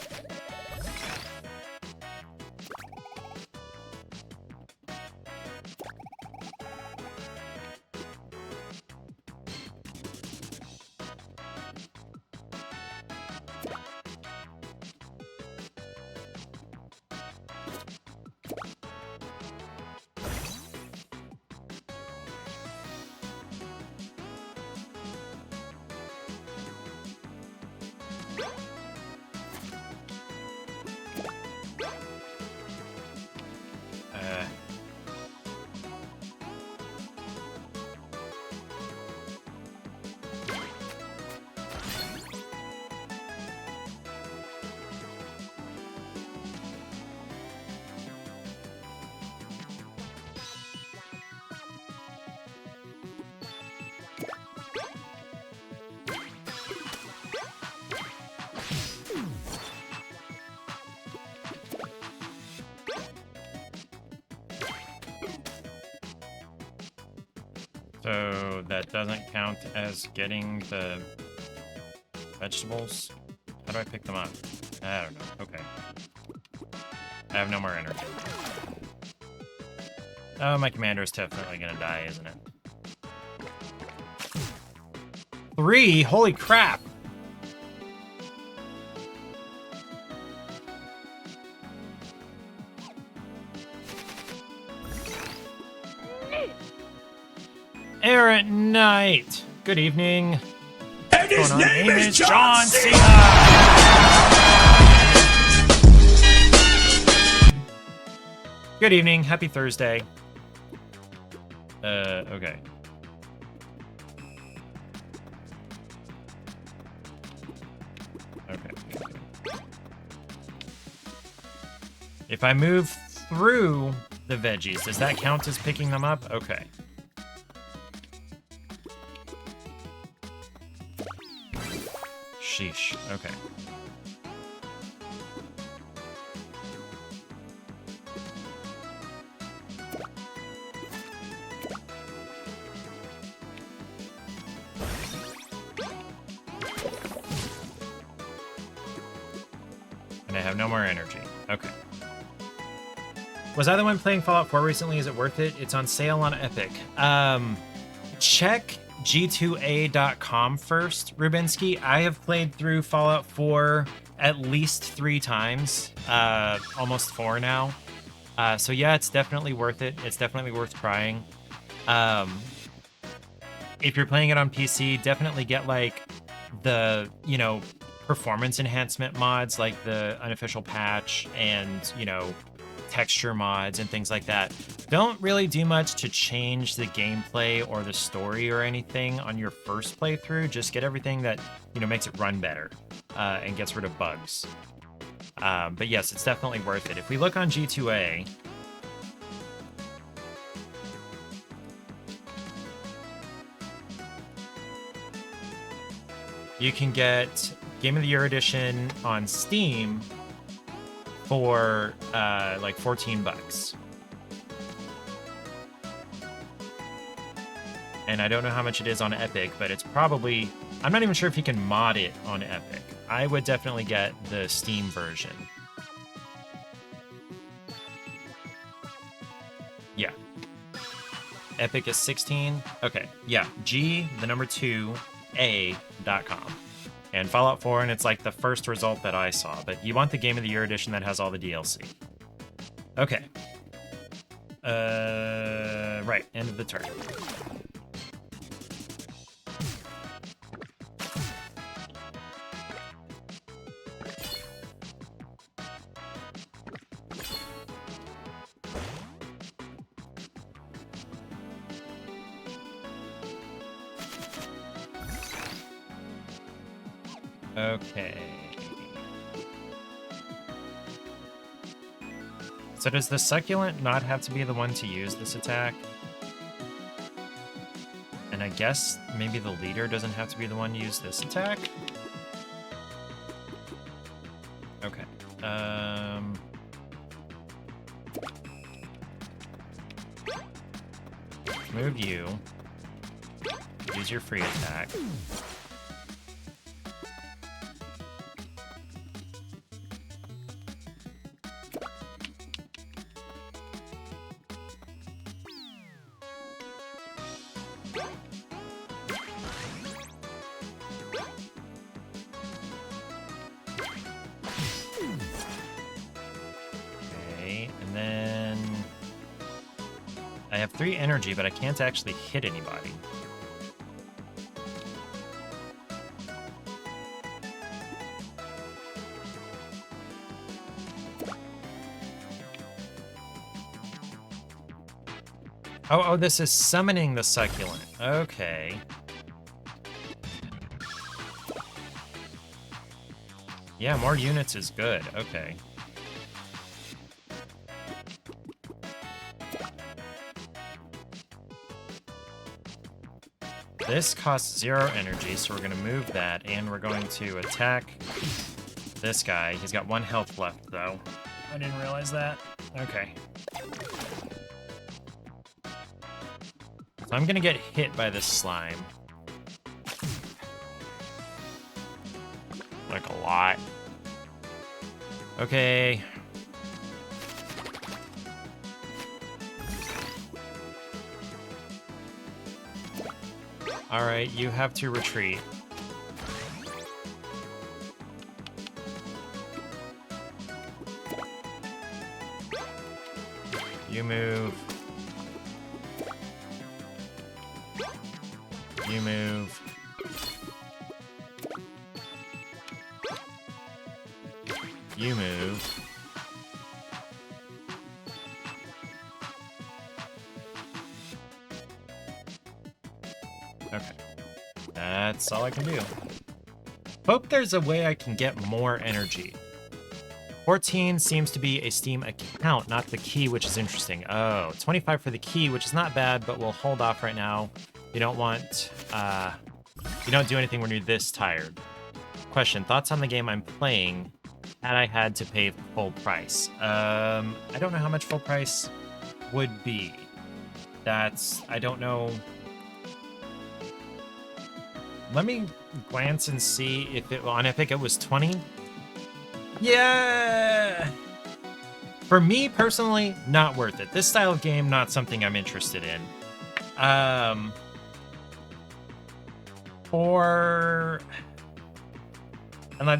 So that doesn't count as getting the vegetables? How do I pick them up? I don't know. Okay. I have no more energy. Oh, my commander is definitely gonna die, isn't it? 3? Holy crap! Errant Knight! Good evening. And his What's going on? name is John John Cena! Good evening. Happy Thursday. Okay. Okay. If I move through the veggies, does that count as picking them up? Okay. Sheesh. Okay. And I have no more energy. Okay. Was I the one playing Fallout 4 recently? Is it worth it? It's on sale on Epic. Check g2a.com first, Rubinsky. I have played through Fallout 4 at least 3 times, almost 4 now. So yeah, it's definitely worth it. It's definitely worth trying. If you're playing it on PC, definitely get like the, performance enhancement mods like the unofficial patch and, texture mods and things like that. Don't really do much to change the gameplay or the story or anything on your first playthrough. Just get everything that, makes it run better and gets rid of bugs. But yes, it's definitely worth it. If we look on G2A, you can get Game of the Year Edition on Steam for like $14. And I don't know how much it is on Epic, but it's probably... I'm not even sure if you can mod it on Epic. I would definitely get the Steam version. Yeah. Epic is 16. Okay, yeah. G2A.com. And Fallout 4, and it's like the first result that I saw. But you want the Game of the Year edition that has all the DLC. Okay. Right, end of the turn. Okay. So does the succulent not have to be the one to use this attack? And I guess maybe the leader doesn't have to be the one to use this attack? Okay. Move you. Use your free attack. I have 3 energy, but I can't actually hit anybody. Oh, this is summoning the succulent. Okay. Yeah, more units is good. Okay. This costs 0 energy, so we're going to move that, and we're going to attack this guy. He's got 1 health left, though. I didn't realize that. Okay. So I'm gonna get hit by this slime. Like a lot. Okay. Alright, you have to retreat. You move. You move. You move. Okay. That's all I can do. Hope there's a way I can get more energy. 14 seems to be a Steam account, not the key, which is interesting. Oh, 25 for the key, which is not bad, but we'll hold off right now. You don't want, you don't do anything when you're this tired. Question, thoughts on the game I'm playing had I had to pay full price? I don't know how much full price would be. I don't know. Let me glance and see if it, on Epic it was 20. Yeah! For me, personally, not worth it. This style of game, not something I'm interested in. And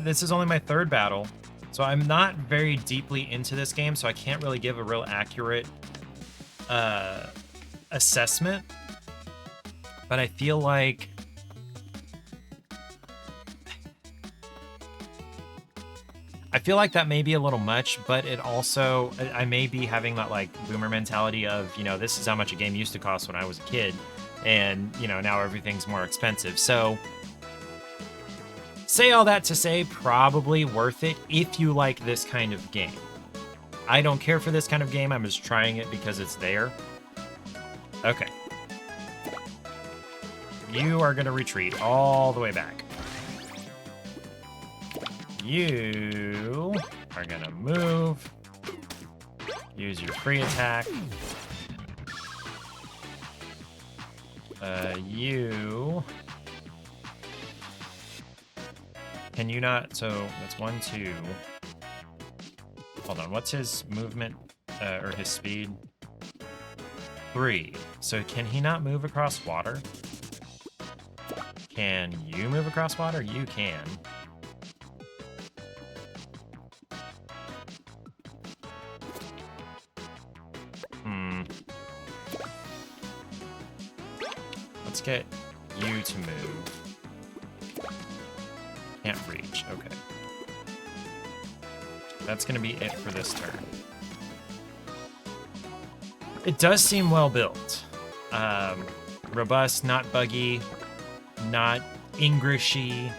this is only my third battle, so I'm not very deeply into this game, so I can't really give a real accurate assessment. But I feel like that may be a little much, but it also, I may be having that like boomer mentality of, you know, this is how much a game used to cost when I was a kid, and, you know, now everything's more expensive. So, say all that to say, probably worth it if you like this kind of game. I don't care for this kind of game, I'm just trying it because it's there. Okay. You are gonna retreat all the way back. You are gonna move. Use your free attack. You... Can you not... So, that's 1, 2... Hold on, what's his movement, or his speed? 3. So can he not move across water? Can you move across water? You can. Let's get you to move. Can't reach, okay. That's gonna be it for this turn. It does seem well built. Robust, not buggy, not Englishy.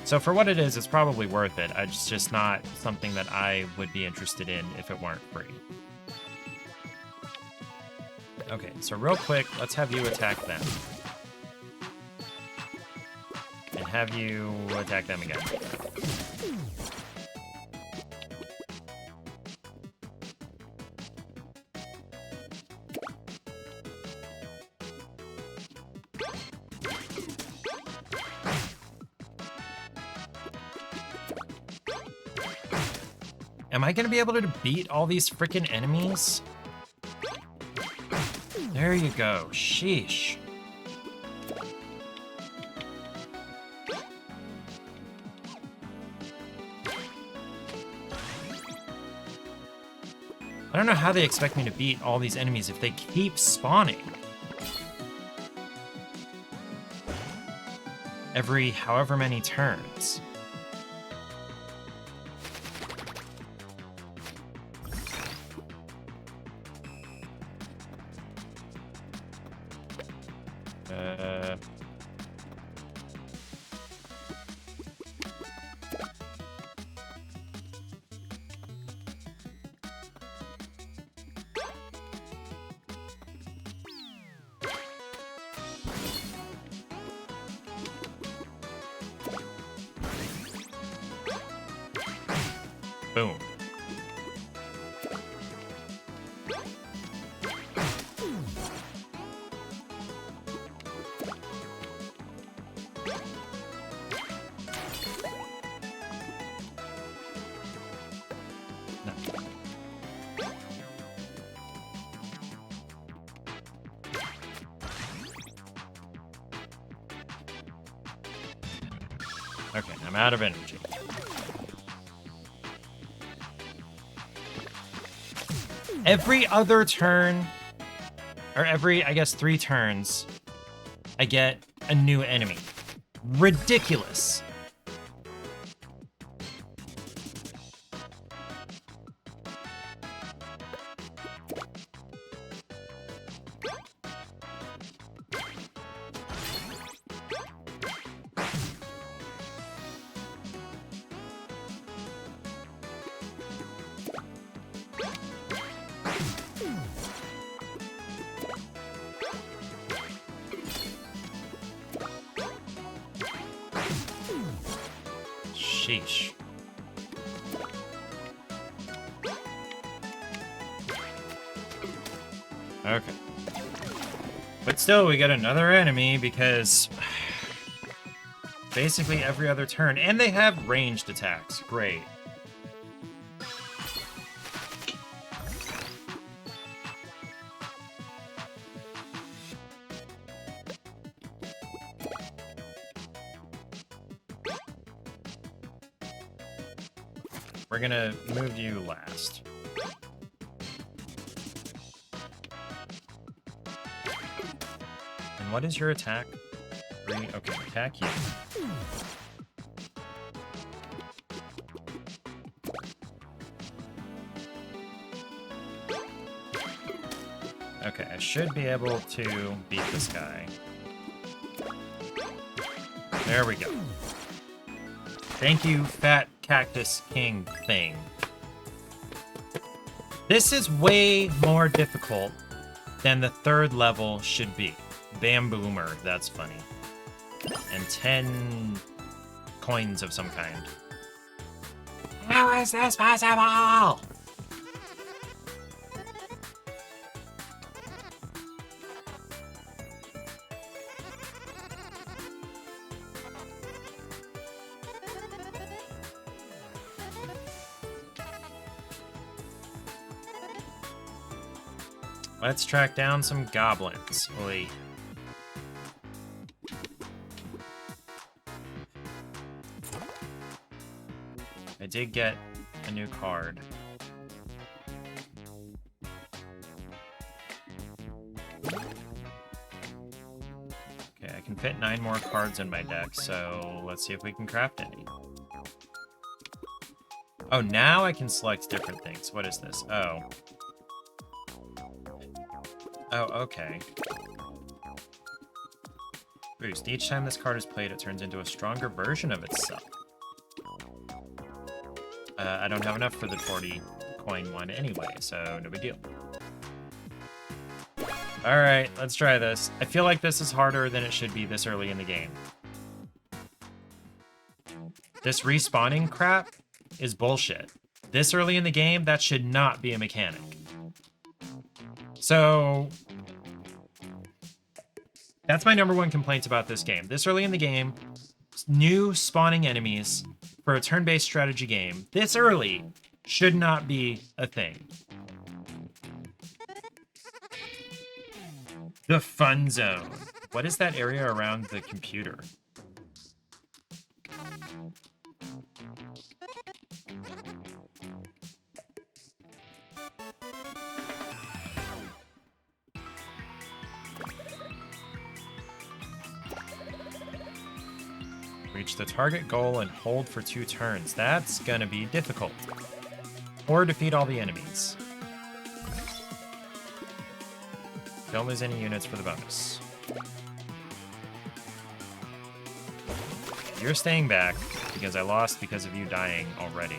So for what it is, it's probably worth it. It's just not something that I would be interested in if it weren't free. Okay, so real quick, let's have you attack them. And have you attack them again. Am I gonna be able to beat all these freaking enemies? There you go. Sheesh. I don't know how they expect me to beat all these enemies if they keep spawning. Every however many turns. Boom. Okay, I'm out of energy. Every other turn, or every, I guess, 3 turns, I get a new enemy. Ridiculous. Sheesh. Okay. But still, we get another enemy because basically every other turn. And they have ranged attacks. Great. We're gonna move you last. And what is your attack? 3? Okay, attack you. Okay, I should be able to beat this guy. There we go. Thank you, Fat Cactus King thing. This is way more difficult than the 3rd level should be. Bamboomer, that's funny. And 10 coins of some kind. How is this possible? Let's track down some goblins. Oi. I did get a new card. Okay, I can fit 9 more cards in my deck, so let's see if we can craft any. Oh, now I can select different things. What is this? Oh. Oh, okay. Boost. Each time this card is played, it turns into a stronger version of itself. I don't have enough for the 40 coin one anyway, so no big deal. Alright, let's try this. I feel like this is harder than it should be this early in the game. This respawning crap is bullshit. This early in the game, that should not be a mechanic. So, that's my #1 complaint about this game. This early in the game, new spawning enemies for a turn-based strategy game, this early, should not be a thing. The fun zone. What is that area around the computer? Reach the target goal and hold for 2 turns. That's gonna be difficult. Or defeat all the enemies. Don't lose any units for the bonus. You're staying back because I lost because of you dying already.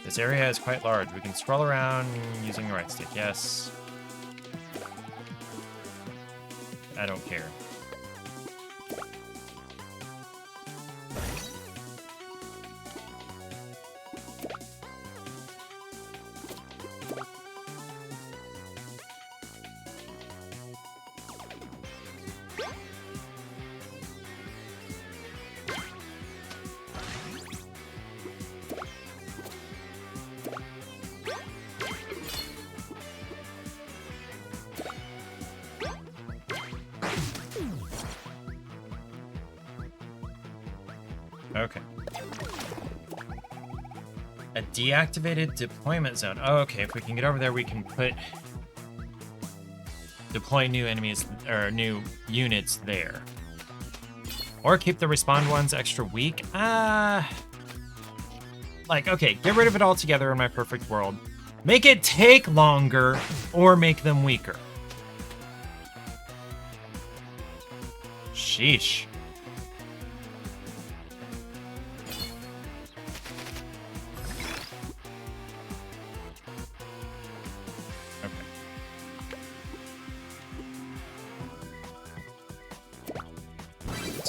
This area is quite large. We can scroll around using the right stick. Yes. I don't care. Okay. A deactivated deployment zone. Oh, okay. If we can get over there, we can deploy new enemies or new units there. Or keep the respawned ones extra weak. Like, okay, get rid of it altogether in my perfect world. Make it take longer or make them weaker. Sheesh.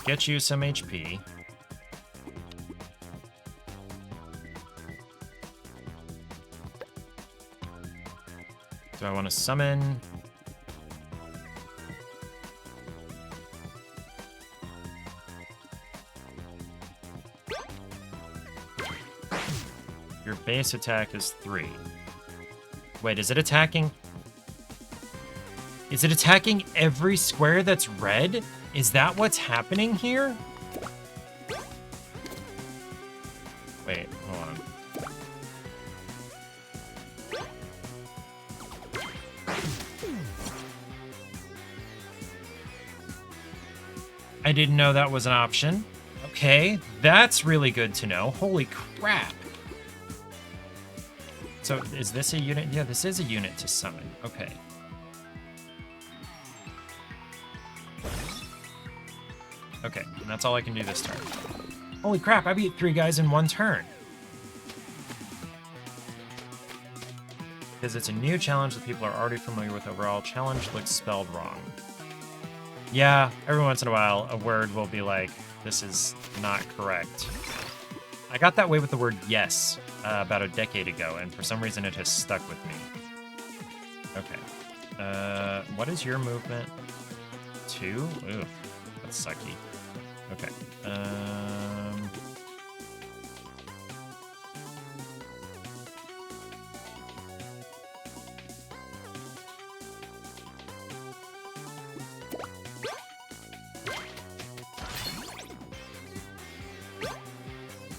Get you some HP. Do I want to summon? Your base attack is 3. Wait, is it attacking? Is it attacking every square that's red? Is that what's happening here? Wait, hold on. I didn't know that was an option. Okay, that's really good to know. Holy crap. So is this a unit? Yeah, this is a unit to summon. Okay. Okay, and that's all I can do this turn. Holy crap, I beat 3 guys in 1 turn. Because it's a new challenge that people are already familiar with overall. Challenge looks spelled wrong. Yeah, every once in a while, a word will be like, this is not correct. I got that way with the word yes about a decade ago, and for some reason it has stuck with me. Okay. What is your movement? 2? Ooh, that's sucky. Okay.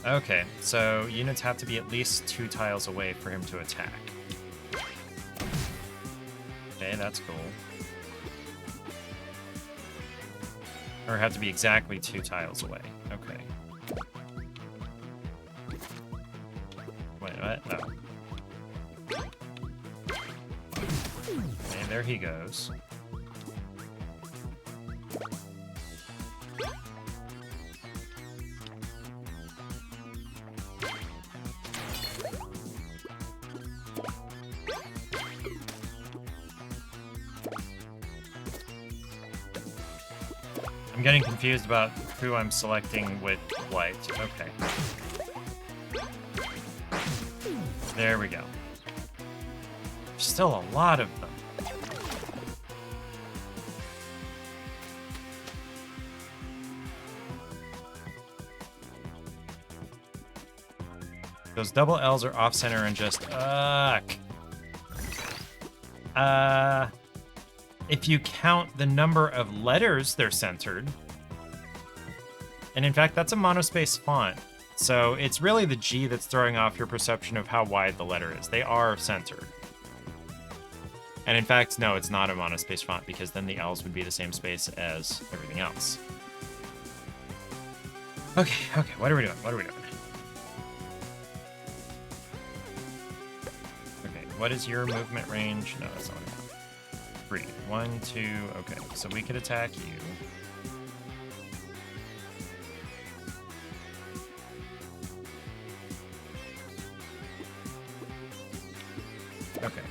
Okay, so units have to be at least 2 tiles away for him to attack. Okay, that's cool. Or have to be exactly 2 tiles away. Okay. Wait, what? No. Okay, there he goes. I'm getting confused about who I'm selecting with what. Okay. There we go. There's still a lot of them. Those double L's are off-center and just... If you count the number of letters, they're centered. And in fact, that's a monospace font. So it's really the G that's throwing off your perception of how wide the letter is. They are centered. And in fact, no, it's not a monospace font because then the L's would be the same space as everything else. Okay, what are we doing? Okay, what is your movement range? No, that's not what I want. 3. 1, 2, okay, so we could attack you. Okay.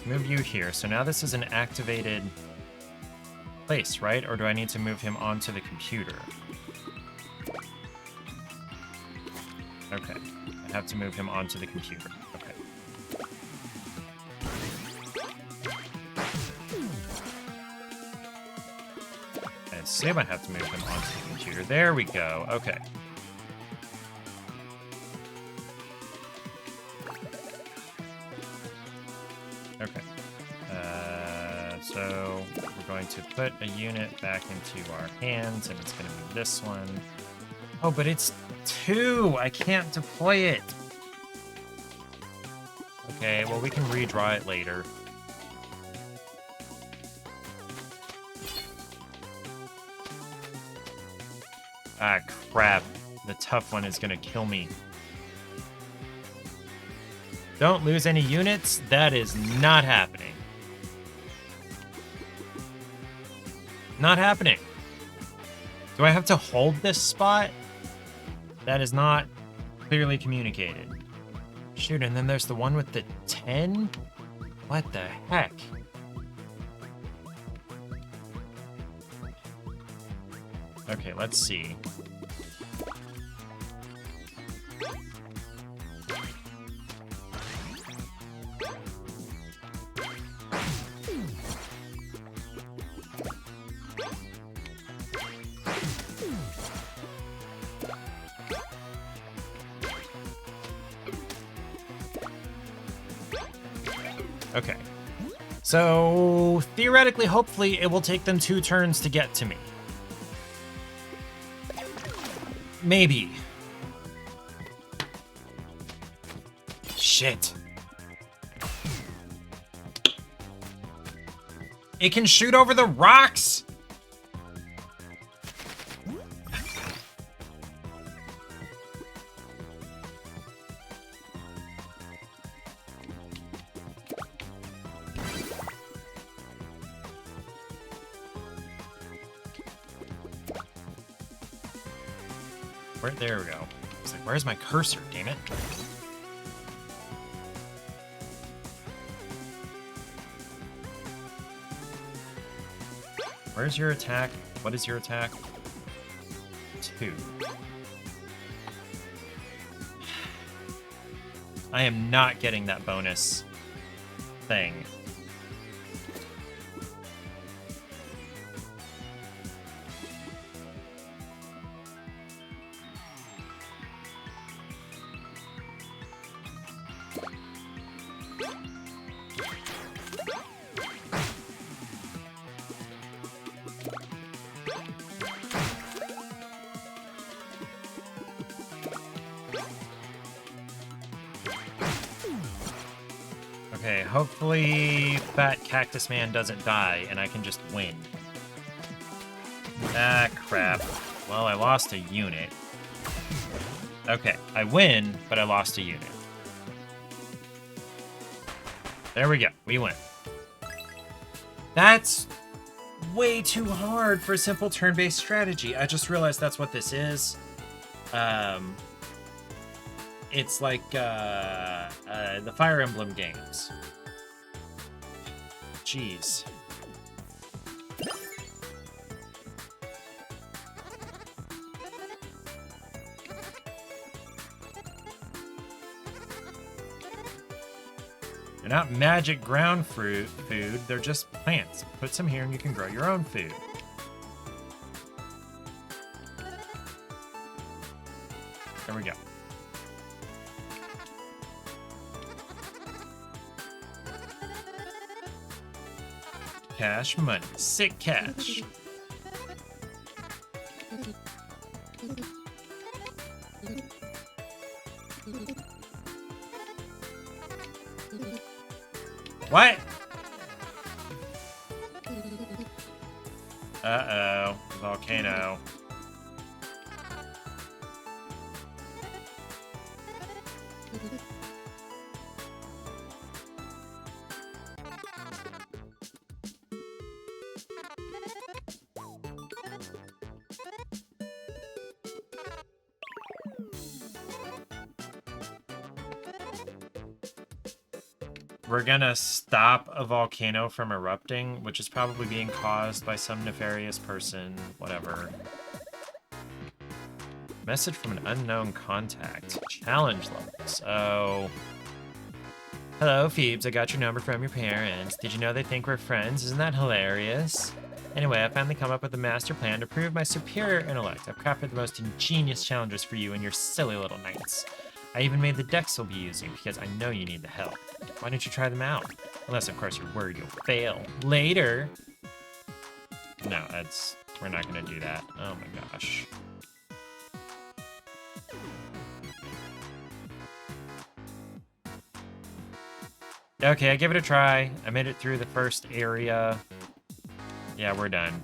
Move you here. So now this is an activated place, right? Or do I need to move him onto the computer? Okay. I have to move him onto the computer. Okay. I assume I have to move him onto the computer. There we go. Okay. Okay. So we're going to put a unit back into our hands, and it's going to be this one. Oh, but it's 2. I can't deploy it. Okay, well, we can redraw it later. Ah, crap. The tough one is gonna kill me. Don't lose any units. That is not happening. Not happening. Do I have to hold this spot? That is not clearly communicated. Shoot, and then there's the one with the 10? What the heck? Okay, let's see. Okay. So, theoretically, hopefully, it will take them 2 turns to get to me. Maybe. Shit. It can shoot over the rocks? There we go. It's like, where's my cursor, damn it? Where's your attack? What is your attack? 2. I am not getting that bonus thing. Okay, hopefully Fat Cactus Man doesn't die and I can just win. Ah, crap. Well, I lost a unit. Okay, I win, but I lost a unit. There we go, we win. That's way too hard for a simple turn-based strategy. I just realized that's what this is. It's like the Fire Emblem games. Jeez. They're not magic ground food, they're just plants. Put some here and you can grow your own food. There we go. Cash money. Sick cash. What? Uh-oh. Volcano. We're gonna stop a volcano from erupting, which is probably being caused by some nefarious person, whatever. Message from an unknown contact. Challenge levels. Oh. Hello, Phoebes. I got your number from your parents. Did you know they think we're friends? Isn't that hilarious? Anyway, I finally come up with a master plan to prove my superior intellect. I've crafted the most ingenious challenges for you and your silly little knights. I even made the decks you'll be using because I know you need the help. Why don't you try them out? Unless, of course, you're worried you'll fail. Later! No, we're not gonna do that. Oh my gosh. Okay, I give it a try. I made it through the first area. Yeah, we're done.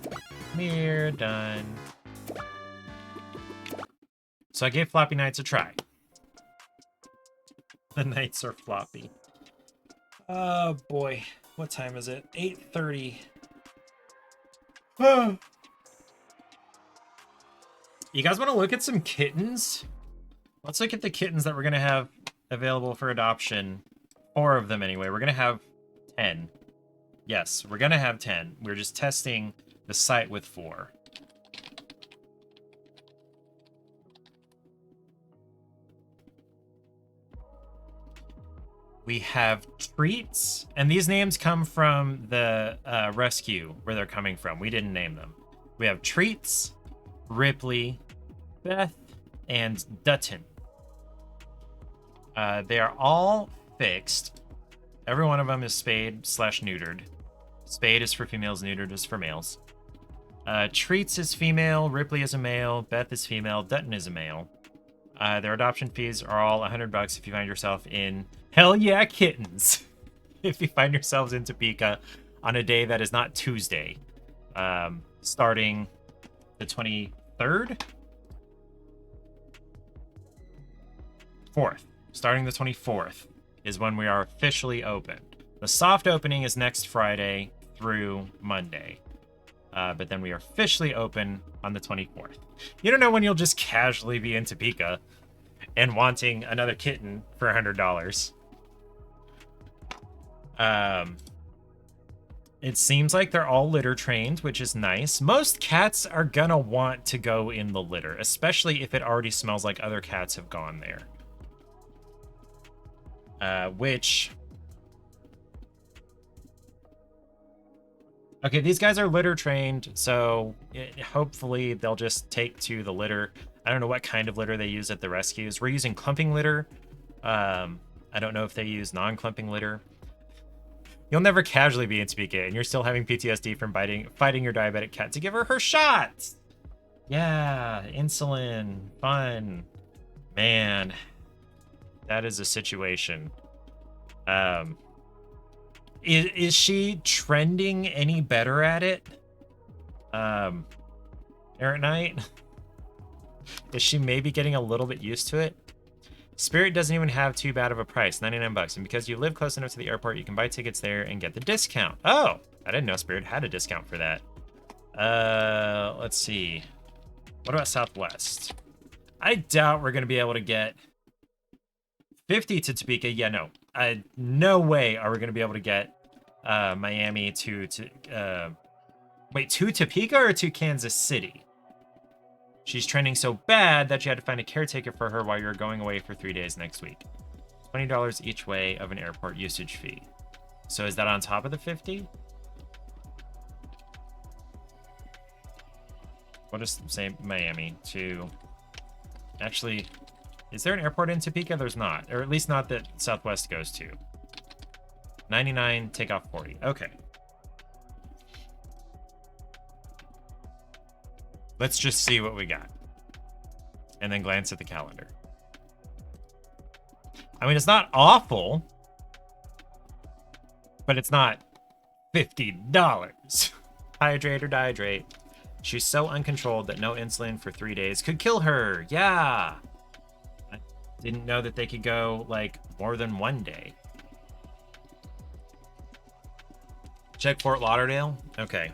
We're done. So I gave Floppy Knights a try. The nights are floppy. Oh boy. What time is it? 8:30. Oh. You guys want to look at some kittens? Let's look at the kittens that we're going to have available for adoption. 4 of them anyway. We're going to have 10. Yes, we're going to have 10. We're just testing the site with 4. We have Treats, and these names come from the rescue where they're coming from. We didn't name them. We have Treats, Ripley, Beth, and Dutton. They are all fixed. Every one of them is spayed/neutered. Spayed is for females, neutered is for males. Treats is female, Ripley is a male, Beth is female, Dutton is a male. Their adoption fees are all $100 if you find yourself in Hell Yeah Kittens. If you find yourselves in Topeka on a day that is not Tuesday. Starting the 23rd? 4th. Starting the 24th is when we are officially open. The soft opening is next Friday through Monday. But then we are officially open on the 24th. You don't know when you'll just casually be in Topeka and wanting another kitten for $100. It seems like they're all litter trained, which is nice. Most cats are gonna want to go in the litter, especially if it already smells like other cats have gone there. Okay, these guys are litter trained, so hopefully they'll just take to the litter. I don't know what kind of litter they use at the rescues. We're using clumping litter. I don't know if they use non-clumping litter. You'll never casually be in Topeka, and you're still having PTSD from fighting your diabetic cat to give her shots. Yeah, insulin, fun. Man, that is a situation. Is she trending any better at it? Errant Knight? Is she maybe getting a little bit used to it? Spirit doesn't even have too bad of a price, $99. And because you live close enough to the airport, you can buy tickets there and get the discount. Oh, I didn't know Spirit had a discount for that. Let's see. What about Southwest? I doubt we're going to be able to get 50 to Topeka. Yeah, no. No way are we going to be able to get Miami to Topeka or to Kansas City? She's trending so bad that you had to find a caretaker for her while you're going away for 3 days next week. $20 each way of an airport usage fee. So is that on top of the 50? What does say Miami to... Actually, is there an airport in Topeka? There's not. Or at least not that Southwest goes to. 99, take off 40. Okay. Let's just see what we got. And then glance at the calendar. I mean, it's not awful. But it's not $50. Hydrate or dihydrate. She's so uncontrolled that no insulin for 3 days could kill her. Yeah. I didn't know that they could go, like, more than 1 day. Check Fort Lauderdale? Okay.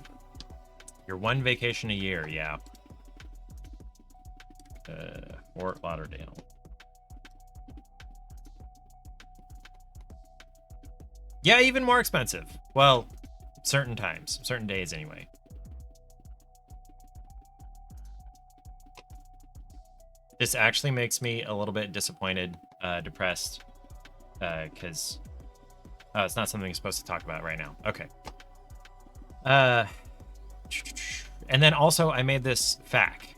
Your one vacation a year, yeah. Fort Lauderdale. Yeah, even more expensive. Well, certain times, certain days anyway. This actually makes me a little bit disappointed, depressed, because it's not something I'm supposed to talk about right now. Okay. And then also I made this FAQ.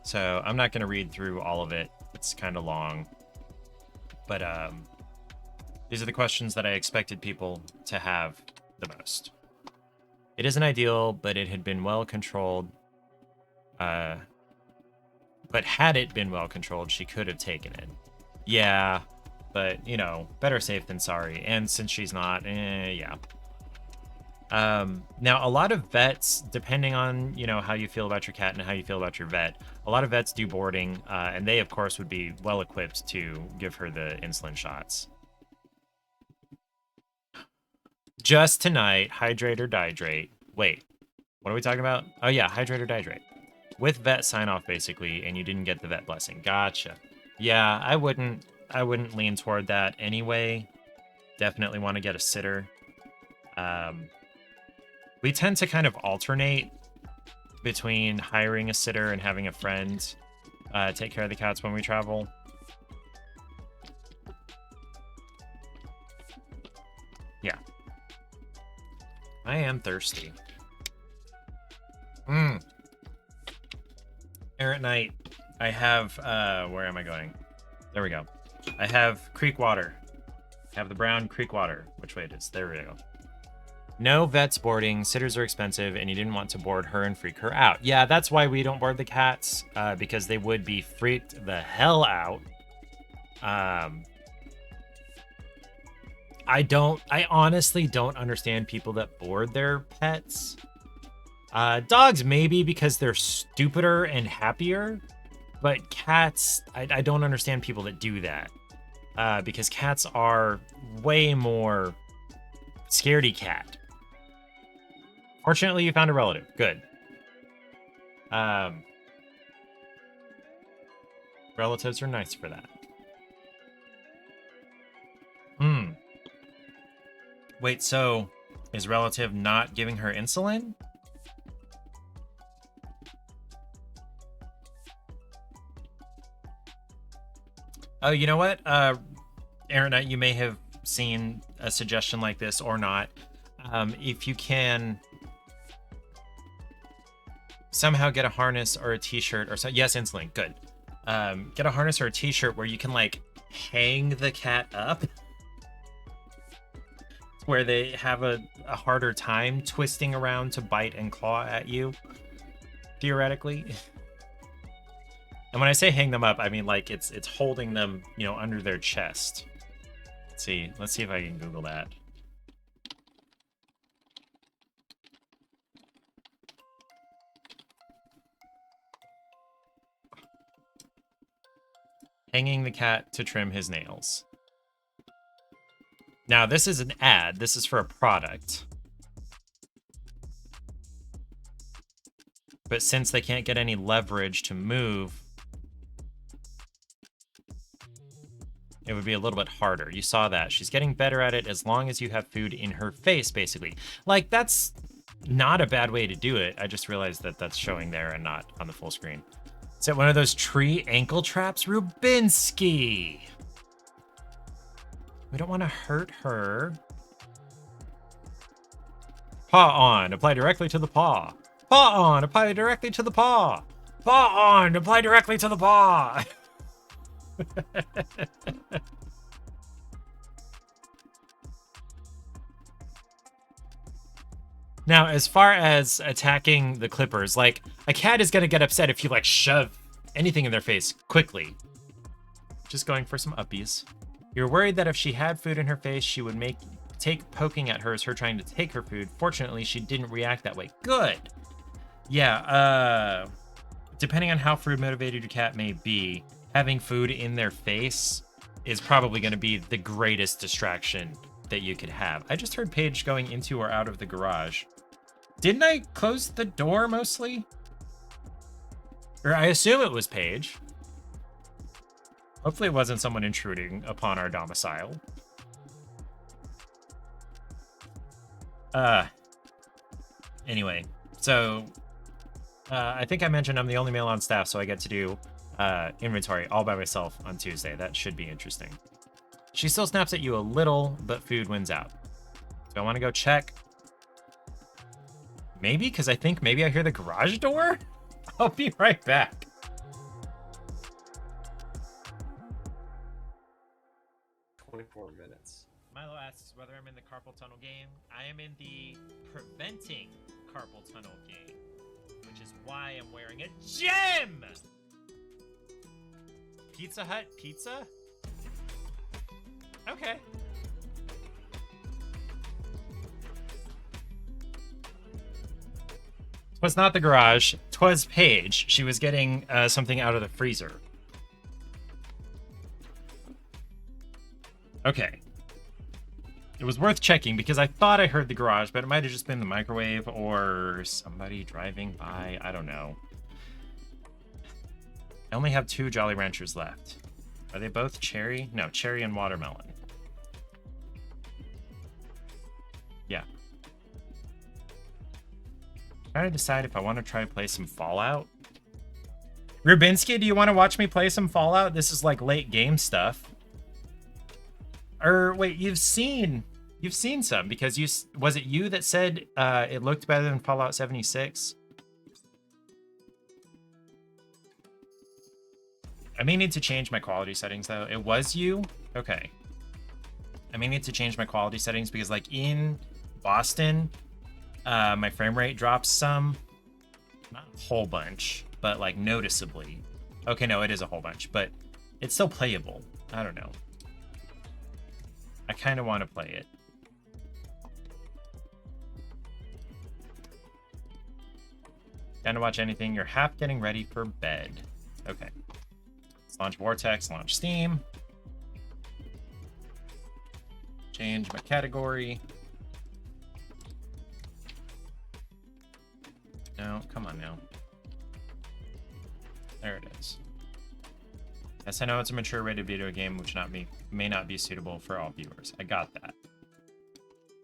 So I'm not going to read through all of it. It's kind of long. But these are the questions that I expected people to have the most. It isn't ideal, but it had been well controlled. But had it been well controlled, she could have taken it. Yeah, but, you know, better safe than sorry. And since she's not, yeah. Now, a lot of vets, depending on, you know, how you feel about your cat and how you feel about your vet, a lot of vets do boarding, and they, of course, would be well-equipped to give her the insulin shots. Just tonight, hydrate or dihydrate. Wait, what are we talking about? Oh, yeah, hydrate or dihydrate. With vet sign-off, basically, and you didn't get the vet blessing. Gotcha. Yeah, I wouldn't lean toward that anyway. Definitely want to get a sitter. We tend to kind of alternate between hiring a sitter and having a friend take care of the cats when we travel. Yeah. I am thirsty. Errant night. I have, where am I going? There we go. I have creek water. I have the brown creek water. Which way it is? There we go. No vets boarding. Sitters are expensive, and you didn't want to board her and freak her out. Yeah, that's why we don't board the cats, because they would be freaked the hell out. I honestly don't understand people that board their pets. Dogs maybe because they're stupider and happier, but cats, I don't understand people that do that. Because cats are way more scaredy cat. Fortunately, you found a relative. Good. Relatives are nice for that. Wait, so is relative not giving her insulin? Oh, you know what? Aaron, you may have seen a suggestion like this or not. If you can somehow get a harness or a t-shirt or so. Yes, insulin. Good. Get a harness or a t-shirt where you can like hang the cat up where they have a harder time twisting around to bite and claw at you, theoretically. And when I say hang them up, I mean like it's holding them, you know, under their chest. Let's see if I can Google that. Hanging the cat to trim his nails. Now, this is an ad. This is for a product. But since they can't get any leverage to move, it would be a little bit harder. You saw that. She's getting better at it as long as you have food in her face, basically. Like, that's not a bad way to do it. I just realized that that's showing there and not on the full screen. Is it one of those tree ankle traps? Rubinsky! We don't want to hurt her. Paw on. Apply directly to the paw. Paw on. Apply directly to the paw. Paw on. Apply directly to the paw. Now, as far as attacking the clippers, like, a cat is going to get upset if you, like, shove anything in their face quickly. Just going for some uppies. You're worried that if she had food in her face, she would take poking at her as her trying to take her food. Fortunately, she didn't react that way. Good. Yeah, depending on how food motivated your cat may be, having food in their face is probably going to be the greatest distraction that you could have. I just heard Paige going into or out of the garage. Didn't I close the door mostly? Or I assume it was Paige. Hopefully it wasn't someone intruding upon our domicile. Anyway, so I think I mentioned I'm the only male on staff, so I get to do inventory all by myself on Tuesday. That should be interesting. She still snaps at you a little, but food wins out. Do I want to go check? Maybe, because I think maybe I hear the garage door? I'll be right back. Milo asks whether I'm in the carpal tunnel game. I am in the preventing carpal tunnel game, which is why I'm wearing a gem! Pizza Hut pizza? Okay. Twas not the garage. Twas Paige. She was getting something out of the freezer. Okay. It was worth checking because I thought I heard the garage, but it might have just been the microwave or somebody driving by. I don't know. I only have 2 Jolly Ranchers left. Are they both cherry? No, cherry and watermelon. Yeah. Trying to decide if I want to try to play some Fallout. Rubinsky, do you want to watch me play some Fallout? This is like late game stuff. Or wait, you've seen some because was it you that said it looked better than Fallout 76? I may need to change my quality settings though. It was you? Okay. I may need to change my quality settings because like in Boston, my frame rate drops some. Not a whole bunch, but like noticeably. Okay, no, it is a whole bunch, but it's still playable. I don't know. I kind of want to play it. Trying to watch anything. You're half getting ready for bed. Okay. Let's launch Vortex, launch Steam. Change my category. No, come on now. There it is. Yes, I know it's a mature rated video game, which may not be suitable for all viewers. I got that.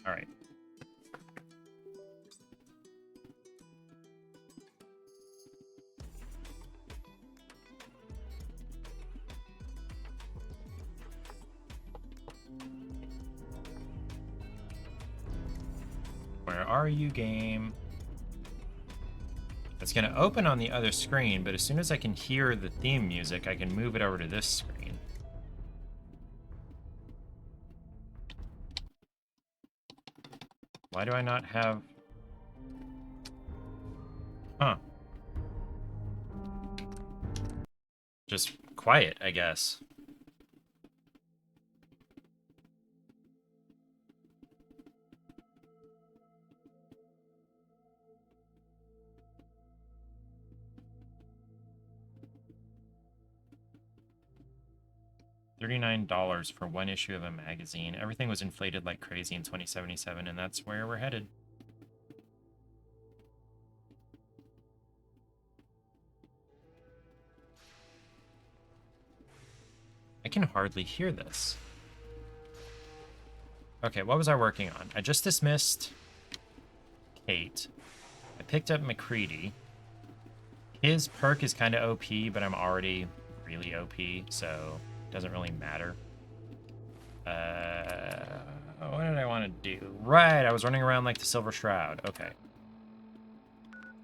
All right. Where are you, game? It's going to open on the other screen, but as soon as I can hear the theme music, I can move it over to this screen. Why do I not have... Huh. Just quiet, I guess. $39 for one issue of a magazine. Everything was inflated like crazy in 2077, and that's where we're headed. I can hardly hear this. Okay, what was I working on? I just dismissed Kate. I picked up McCready. His perk is kind of OP, but I'm already really OP, so... doesn't really matter. What did I want to do? Right, I was running around like the Silver Shroud. Okay.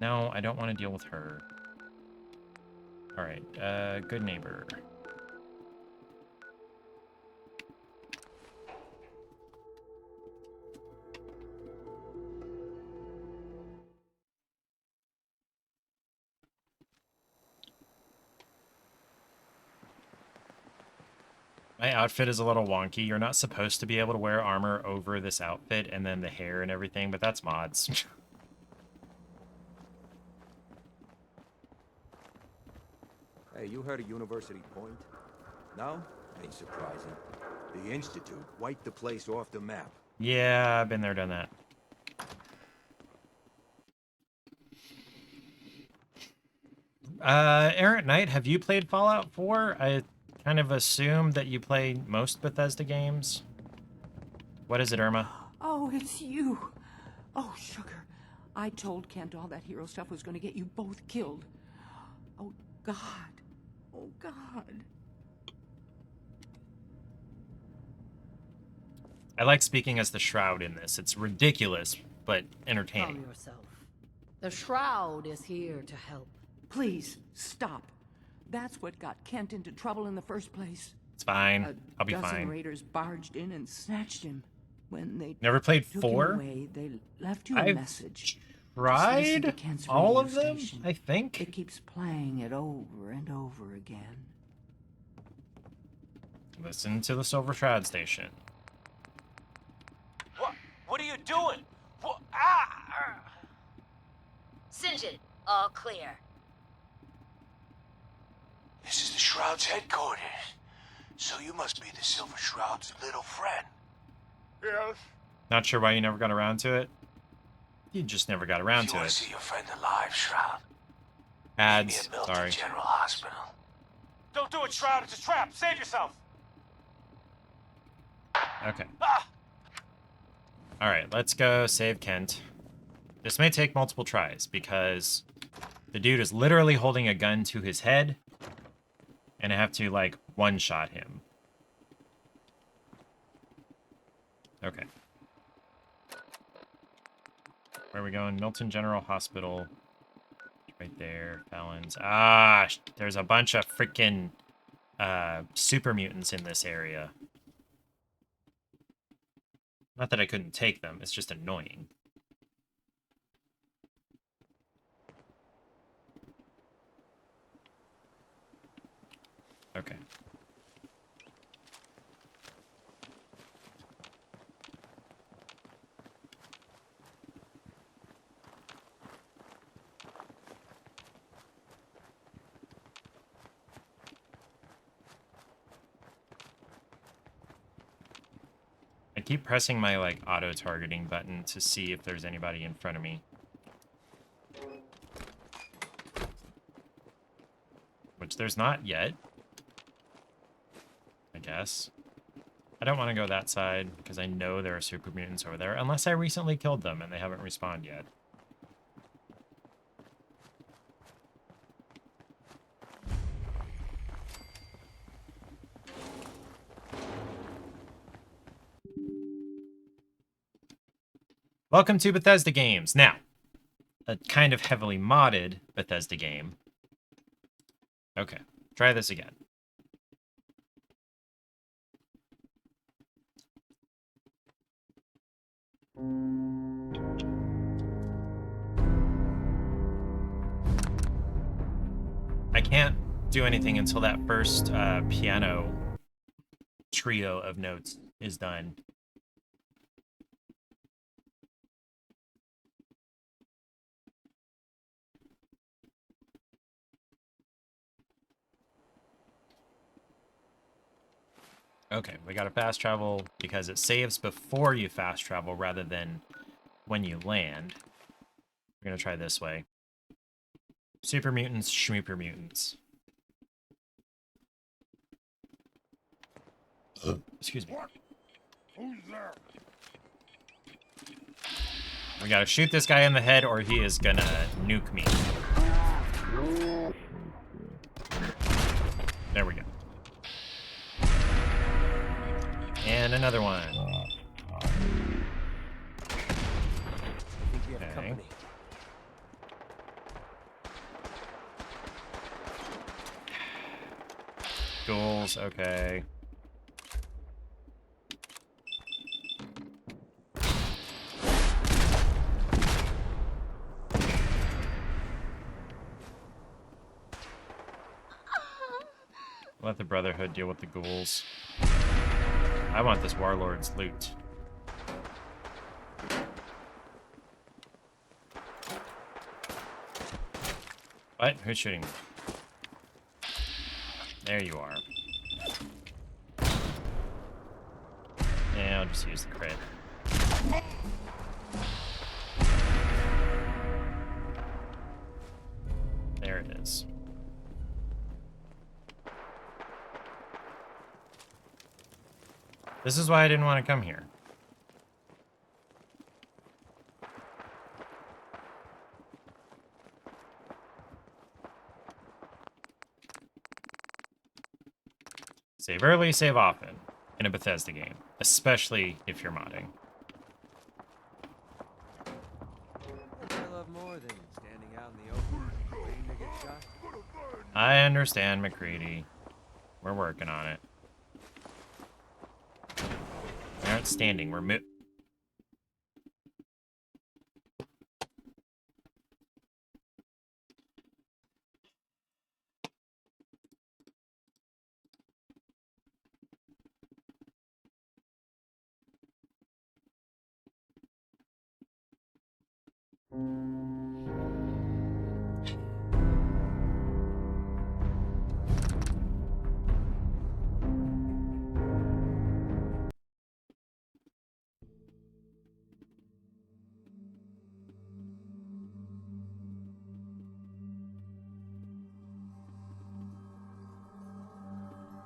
No, I don't want to deal with her. All right, good neighbor. My outfit is a little wonky. You're not supposed to be able to wear armor over this outfit and then the hair and everything, but that's mods. Hey, you heard of University Point? No? Ain't surprising. The Institute wiped the place off the map. Yeah, I've been there, done that. Errant Knight, have you played Fallout 4? I kind of assumed that you play most Bethesda games. What is it, Irma? Oh, it's you. Oh, sugar. I told Kent all that hero stuff was going to get you both killed. Oh, God. Oh, God. I like speaking as the Shroud in this. It's ridiculous, but entertaining. Calm yourself. The Shroud is here to help. Please, stop. That's what got Kent into trouble in the first place. It's fine. I'll be A dozen fine. raiders barged in and snatched him. When they Never played took 4? him away, they left you a I've message. tried to Kent's all radio of them, station. I think. It keeps playing it over and over again. Listen to the Silver Shroud Station. What are you doing? What? Ah! Singe it. All clear. This is the Shroud's headquarters. So you must be the Silver Shroud's little friend. Yes. Not sure why you never got around to it. You just never got around You to want to it. see your friend alive, Shroud? Meet me Ads. at Milton Sorry. General Hospital. Don't do it, Shroud. It's a trap. Save yourself. Okay. Ah! Alright, let's go save Kent. This may take multiple tries because the dude is literally holding a gun to his head and I have to, like, one-shot him. Okay. Where are we going? Milton General Hospital. Right there. Fallons. Ah, there's a bunch of freaking super mutants in this area. Not that I couldn't take them, it's just annoying. Okay. I keep pressing my, like, auto-targeting button to see if there's anybody in front of me. Which there's not yet. I guess. I don't want to go that side, because I know there are super mutants over there, unless I recently killed them and they haven't respawned yet. Welcome to Bethesda Games. Now, a kind of heavily modded Bethesda game. Okay, try this again. I can't do anything until that first piano trio of notes is done. Okay, we got to fast travel because it saves before you fast travel rather than when you land. We're going to try this way. Super mutants, schmooper mutants. Excuse me. Who's there? We gotta shoot this guy in the head or he is gonna nuke me. There we go. And another one. Okay. Ghouls, okay. Let the Brotherhood deal with the ghouls. I want this Warlord's loot. What? Who's shooting me? There you are. Yeah, I'll just use the crit. There it is. This is why I didn't want to come here. Save early, save often in a Bethesda game, especially if you're modding. I love more than standing out in the open, waiting to get shot. I understand, McCready. We're working on it. We aren't standing, we're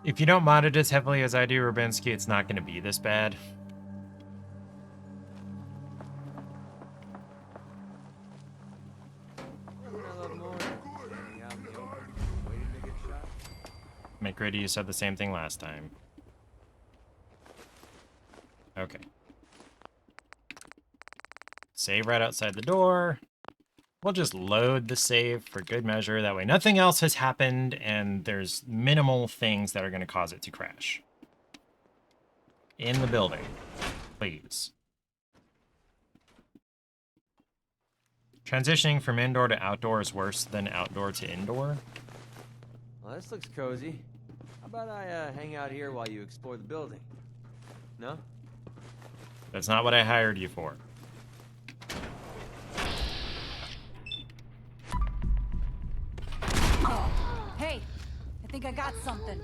If you don't mod it as heavily as I do, Rubinsky, it's not going to be this bad. McGrady, you said the same thing last time. Okay. Save right outside the door. We'll just load the save for good measure. That way nothing else has happened and there's minimal things that are going to cause it to crash. In the building, please. Transitioning from indoor to outdoor is worse than outdoor to indoor. Well, this looks cozy. How about I hang out here while you explore the building? No? That's not what I hired you for. Hey, I think I got something.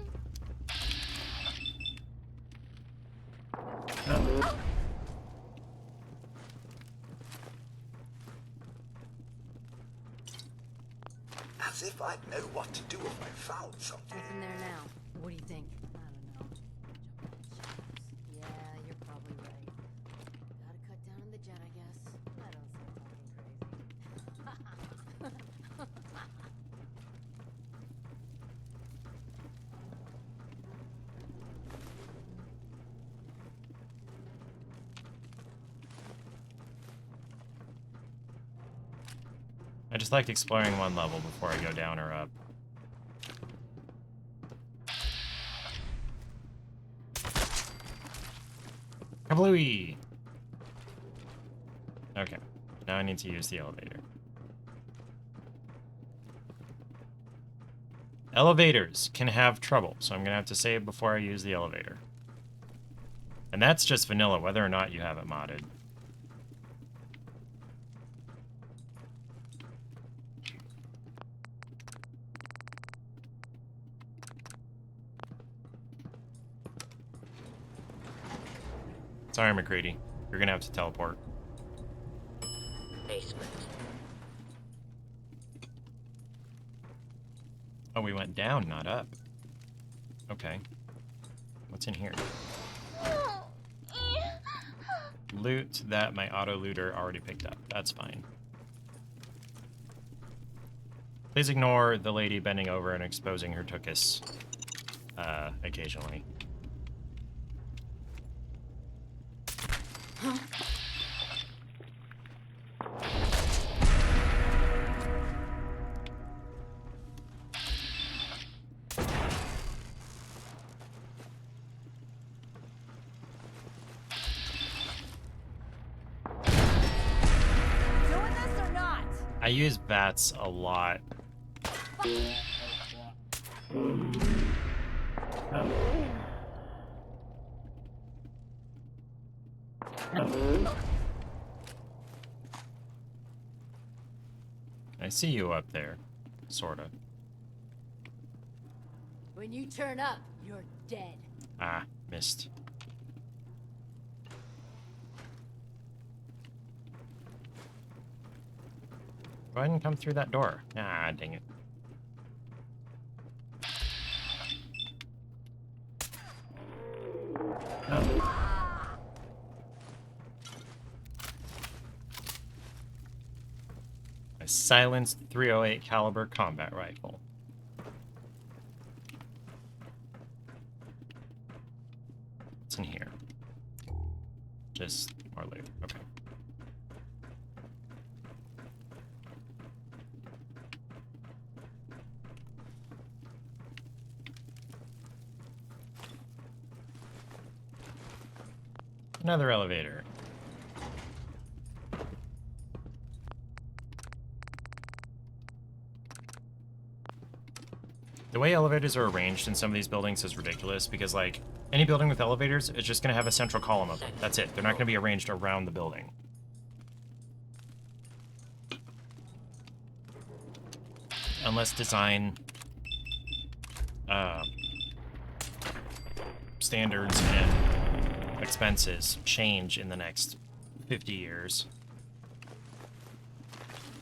As if I'd know what to do if I found something. What's in there now? What do you think? I don't know. Yeah, you're probably right. Gotta cut down on the jet, I guess. I don't see talking crazy. I just like exploring one level before I go down or up. Kablooey! Okay, now I need to use the elevator. Elevators can have trouble, so I'm gonna have to save before I use the elevator. And that's just vanilla, whether or not you have it modded. Sorry, McCready. You're gonna have to teleport. Basement. Oh, we went down, not up. Okay. What's in here? Loot that my auto-looter already picked up. That's fine. Please ignore the lady bending over and exposing her tuchus occasionally. Doing this or not? I use bats a lot. I see you up there, sorta. When you turn up, you're dead. Ah, missed. Go ahead and come through that door. Ah, dang it. A silenced .308 caliber combat rifle. What's in here? Just more loot. Okay. Another elevator. The way elevators are arranged in some of these buildings is ridiculous because, like, any building with elevators is just going to have a central column of them. That's it. They're not going to be arranged around the building. Unless design standards and expenses change in the next 50 years.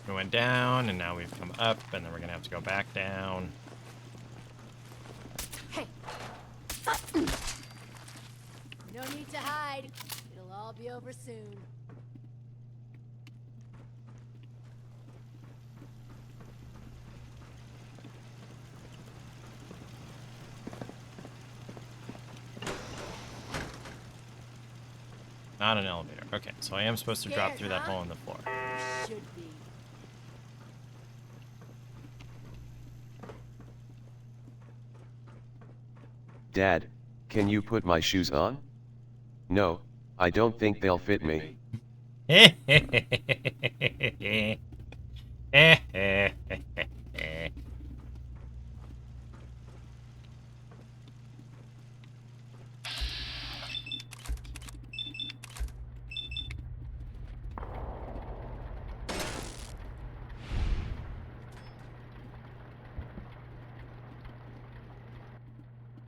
We went down, and now we've come up, and then we're going to have to go back down. Hey, No need to hide. It'll all be over soon. Not an elevator. Okay, so I am supposed to drop through that hole in the floor. Should be. Dad, can you put my shoes on? No, I don't think they'll fit me.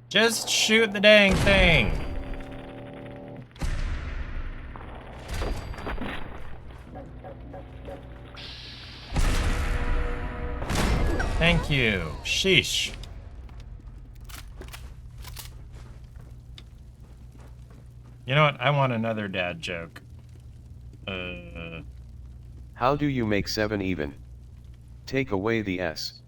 Just shoot the dang thing. Thank you. Sheesh. You know what? I want another dad joke. How do you make 7 even? Take away the S.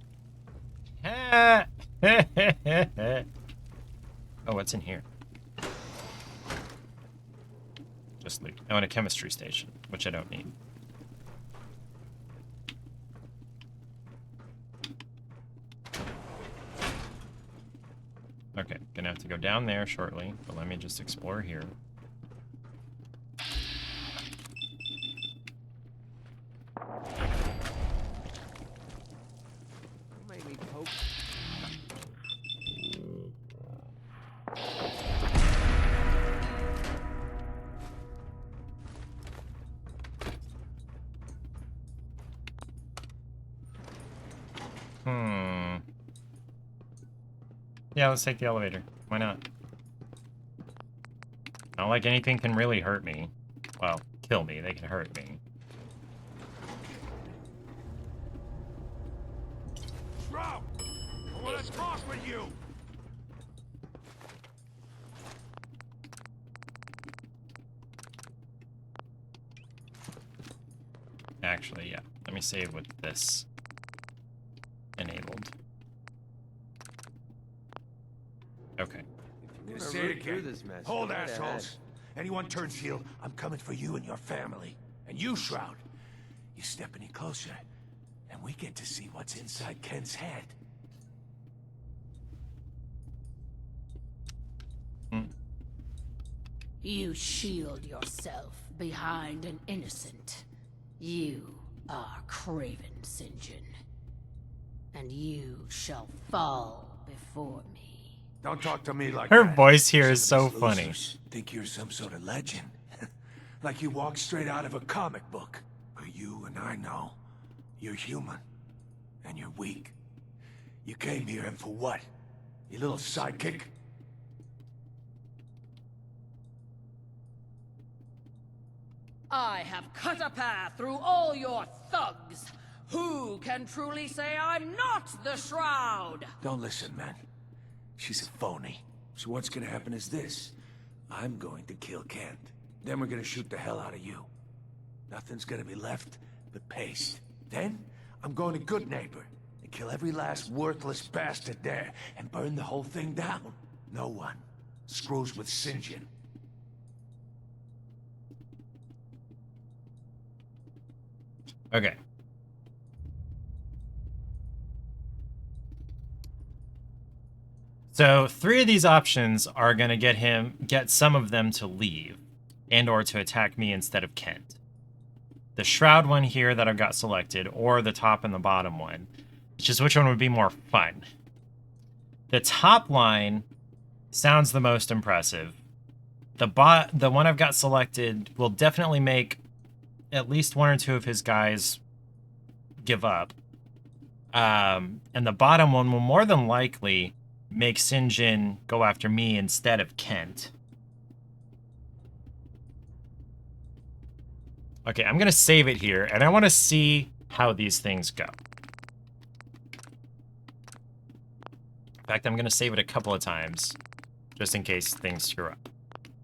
Oh, what's in here? Just loot. Oh, and a chemistry station, which I don't need. Okay, gonna have to go down there shortly, but let me just explore here. You made me poke. Yeah, let's take the elevator. Why not? Not like anything can really hurt me. Well, kill me. They can hurt me. Shroud! I want to talk with you! Actually, yeah. Let me save with this enabled. Okay. If you Say wanna it root through again. this mess, Hold go right assholes. ahead. Anyone turns heel, I'm coming for you and your family. And you, Shroud. You step any closer, and we get to see what's inside Ken's head. You shield yourself behind an innocent. You are Craven St. John. And you shall fall before me. Don't talk to me like Her that. voice here is Some so of these funny. losers think you're some sort of legend. Like you walked straight out of a comic book. But you and I know, you're human. And you're weak. You came here and for what? Your little sidekick? I have cut a path through all your thugs. Who can truly say I'm not the Shroud? Don't listen, man. She's a phony. So what's gonna happen is this. I'm going to kill Kent. Then we're gonna shoot the hell out of you. Nothing's gonna be left but paste. Then, I'm going to Good Neighbor and kill every last worthless bastard there and burn the whole thing down. No one screws with St. John. Okay. So 3 of these options are going to get some of them to leave and or to attack me instead of Kent. The Shroud one here that I've got selected, or the top and the bottom one. It's just which one would be more fun. The top line sounds the most impressive. The one I've got selected will definitely make at least 1 or 2 of his guys give up. And the bottom one will more than likely make St. John go after me instead of Kent. Okay, I'm going to save it here, and I want to see how these things go. In fact, I'm going to save it a couple of times, just in case things screw up.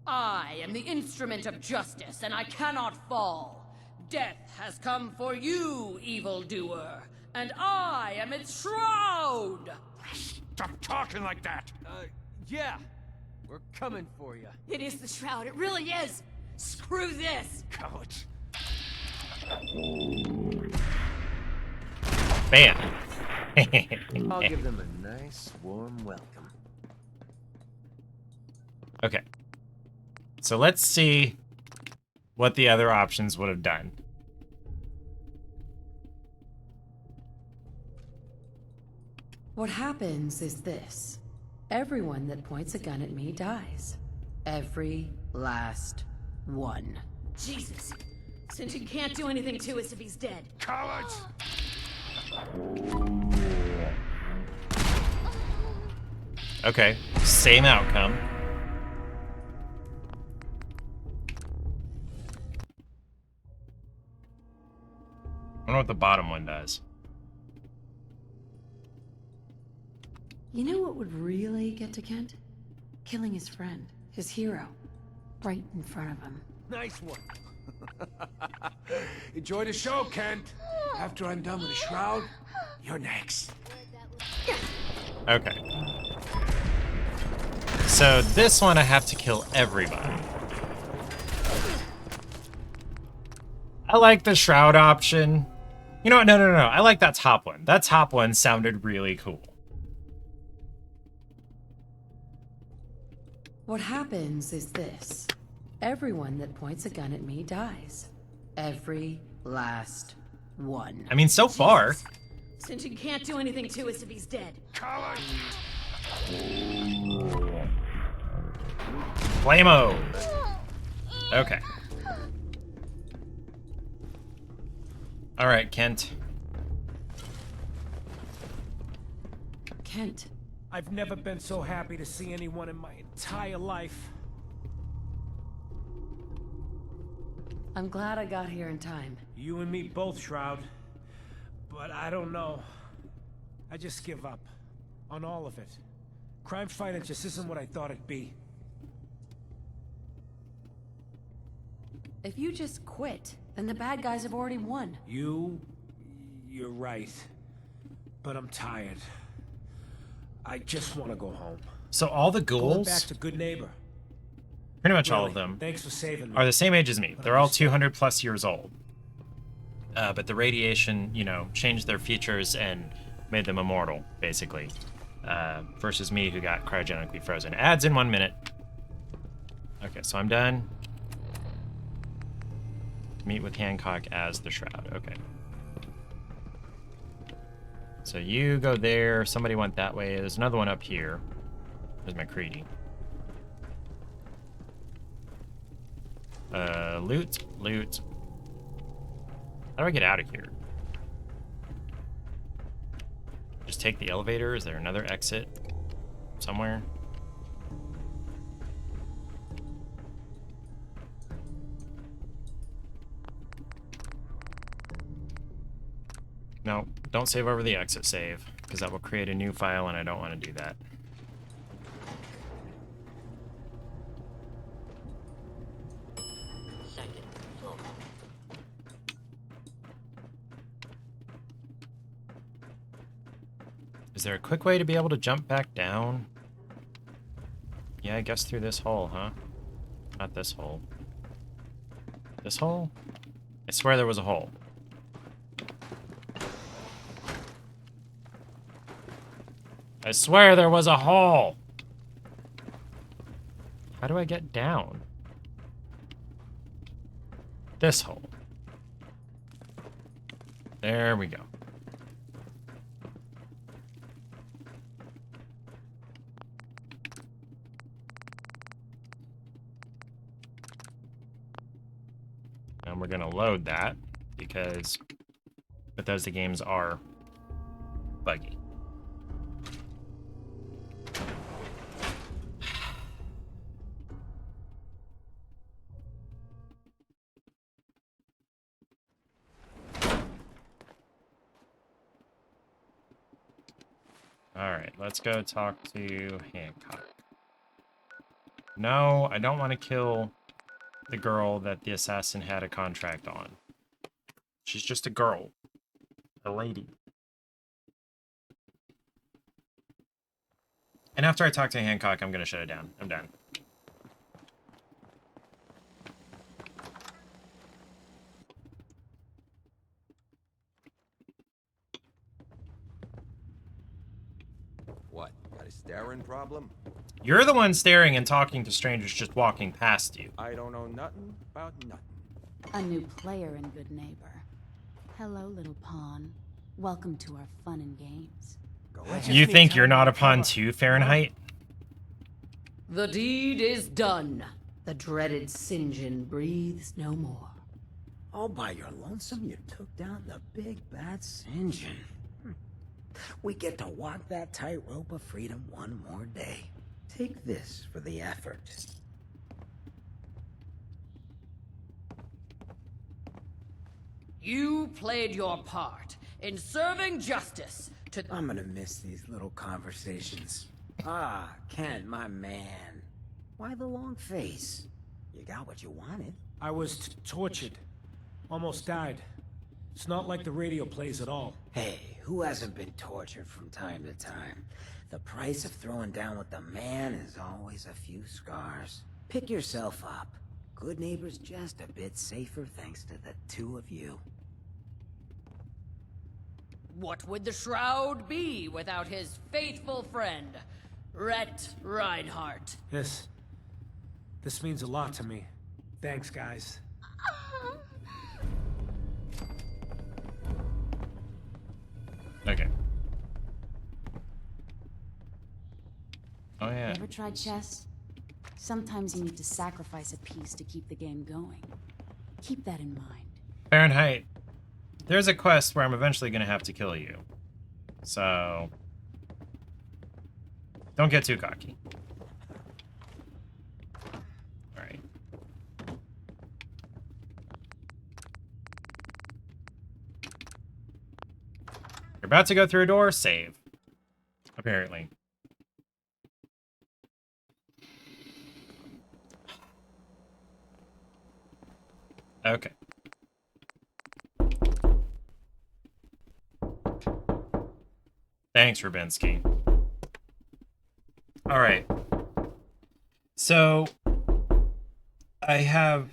I am the instrument of justice, and I cannot fall. Death has come for you, evildoer, and I am its shroud! Stop talking like that! Yeah. We're coming for you. It is the shroud. It really is. Screw this. Cowards. Bam. I'll give them a nice, warm welcome. Okay. So let's see what the other options would have done. What happens is this. Everyone that points a gun at me dies. Every last one. Jesus. Sinjin can't do anything to us if he's dead. Cowards! Okay, same outcome. I wonder what the bottom one does. You know what would really get to Kent? Killing his friend, his hero, right in front of him. Nice one. Enjoy the show, Kent. After I'm done with the shroud, you're next. Okay. So this one I have to kill everybody. I like the shroud option. You know what? No. I like that top one. That top one sounded really cool. What happens is this. Everyone that points a gun at me dies. Every last one. I mean, so far. Sinjin can't do anything to us if he's dead. Cowards! Flamo. Okay. All right, Kent. Kent. I've never been so happy to see anyone in my entire life. I'm glad I got here in time. You and me both, Shroud. But I don't know. I just give up. On all of it. Crime fighting just isn't what I thought it'd be. If you just quit, then the bad guys have already won. You're right. But I'm tired. I just want to go home. So all the Going ghouls, back to good neighbor. pretty much all Really, of them, Thanks for saving me. are the same age as me. They're all 200 plus years old. But the radiation, you know, changed their features and made them immortal, basically. Versus me, who got cryogenically frozen. Adds in 1 minute. Okay, so I'm done. Meet with Hancock as the Shroud. Okay. So you go there. Somebody went that way. There's another one up here. There's McCready. Loot. How do I get out of here? Just take the elevator? Is there another exit somewhere? No, don't save over the exit save, because that will create a new file and I don't want to do that. Is there a quick way to be able to jump back down? Yeah, I guess through this hole, huh? Not this hole. This hole? I swear there was a hole. I swear there was a hole! How do I get down? This hole. There we go. And we're gonna load that because Bethesda games are buggy. All right, let's go talk to Hancock. No, I don't want to kill the girl that the assassin had a contract on. She's just a girl. A lady. And after I talk to Hancock, I'm going to shut it down. I'm done. What, got a staring problem? You're the one staring and talking to strangers just walking past you. I don't know nothing about nothing. A new player and good neighbor. Hello, little pawn. Welcome to our fun and games. You think you're not a pawn too, Fahrenheit? The deed is done. The dreaded St. John breathes no more. All by your lonesome, you took down the big bad St. John. We get to walk that tightrope of freedom one more day. Take this for the effort. You played your part in serving justice to... I'm gonna miss these little conversations. Ah, Kent, my man. Why the long face? You got what you wanted. I was tortured. Almost died. It's not like the radio plays at all. Hey, who hasn't been tortured from time to time? The price of throwing down with the man is always a few scars. Pick yourself up. Good neighbor's just a bit safer thanks to the two of you. What would the Shroud be without his faithful friend, Rhett Reinhardt? This means a lot to me. Thanks, guys. Okay. Oh, yeah. Ever tried chess? Sometimes you need to sacrifice a piece to keep the game going. Keep that in mind. Fahrenheit, there's a quest where I'm eventually going to have to kill you. So... don't get too cocky. Alright. You're about to go through a door, save. Apparently. Okay. Thanks, Rubinsky. All right. So I have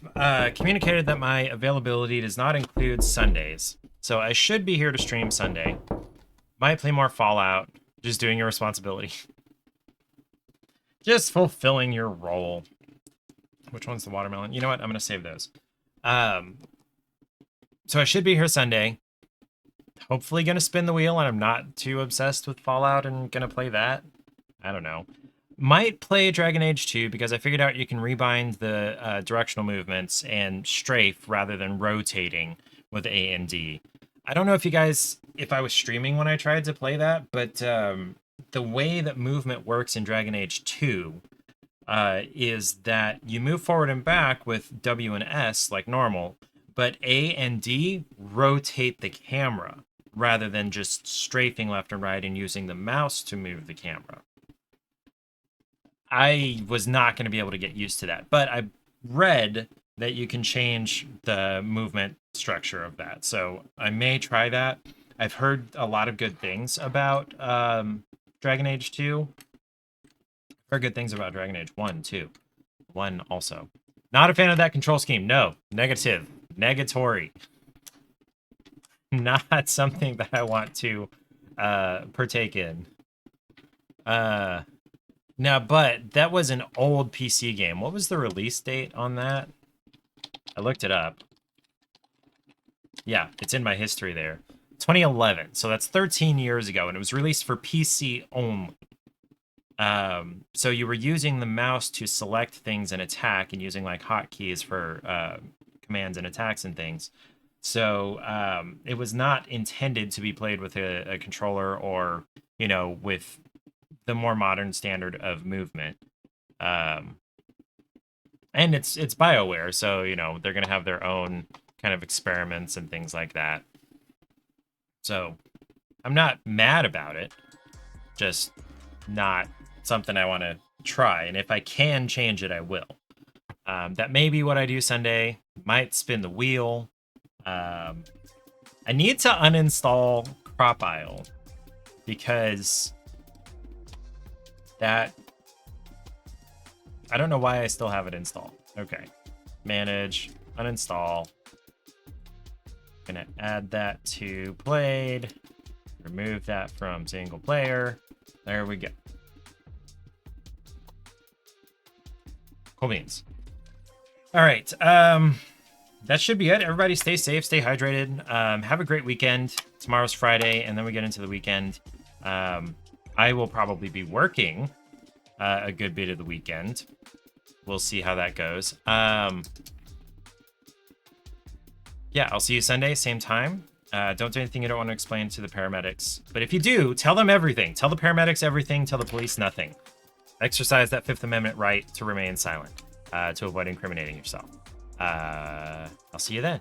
communicated that my availability does not include Sundays. So I should be here to stream Sunday. Might play more Fallout. Just doing your responsibility. Just fulfilling your role. Which one's the watermelon? You know what? I'm going to save those. So I should be here Sunday. Hopefully going to spin the wheel, and I'm not too obsessed with Fallout and going to play that. I don't know. Might play Dragon Age 2 because I figured out you can rebind the directional movements and strafe rather than rotating with A and D. I don't know if I was streaming when I tried to play that, but the way that movement works in Dragon Age 2 is that you move forward and back with W and S like normal, but A and D rotate the camera rather than just strafing left and right and using the mouse to move the camera. I was not going to be able to get used to that, but I read that you can change the movement structure of that, so I may try that. I've heard a lot of good things about Dragon Age 2. I've heard good things about Dragon Age 1, too. 1 also. Not a fan of that control scheme. No. Negative. Negatory. Not something that I want to partake in. Now, but that was an old PC game. What was the release date on that? I looked it up. Yeah, it's in my history there. 2011. So that's 13 years ago, and it was released for PC only. So you were using the mouse to select things and attack, and using like hotkeys for commands and attacks and things. So it was not intended to be played with a controller or, you know, with the more modern standard of movement. And it's BioWare, so, you know, they're going to have their own kind of experiments and things like that. So I'm not mad about it. Just not something I want to try, and if I can change it, I will. That may be what I do Sunday. Might spin the wheel. I need to uninstall Crop Isle because that... I don't know why I still have it installed. Okay. Manage, uninstall. Gonna add that to played. Remove that from single player. There we go. Cool beans. All right. That should be it. Everybody stay safe, stay hydrated. Have a great weekend. Tomorrow's Friday, and then we get into the weekend. I will probably be working a good bit of the weekend. We'll see how that goes. Yeah, I'll see you Sunday, same time. Don't do anything you don't want to explain to the paramedics. But if you do, tell them everything. Tell the paramedics everything. Tell the police nothing. Exercise that Fifth Amendment right to remain silent, to avoid incriminating yourself. I'll see you then.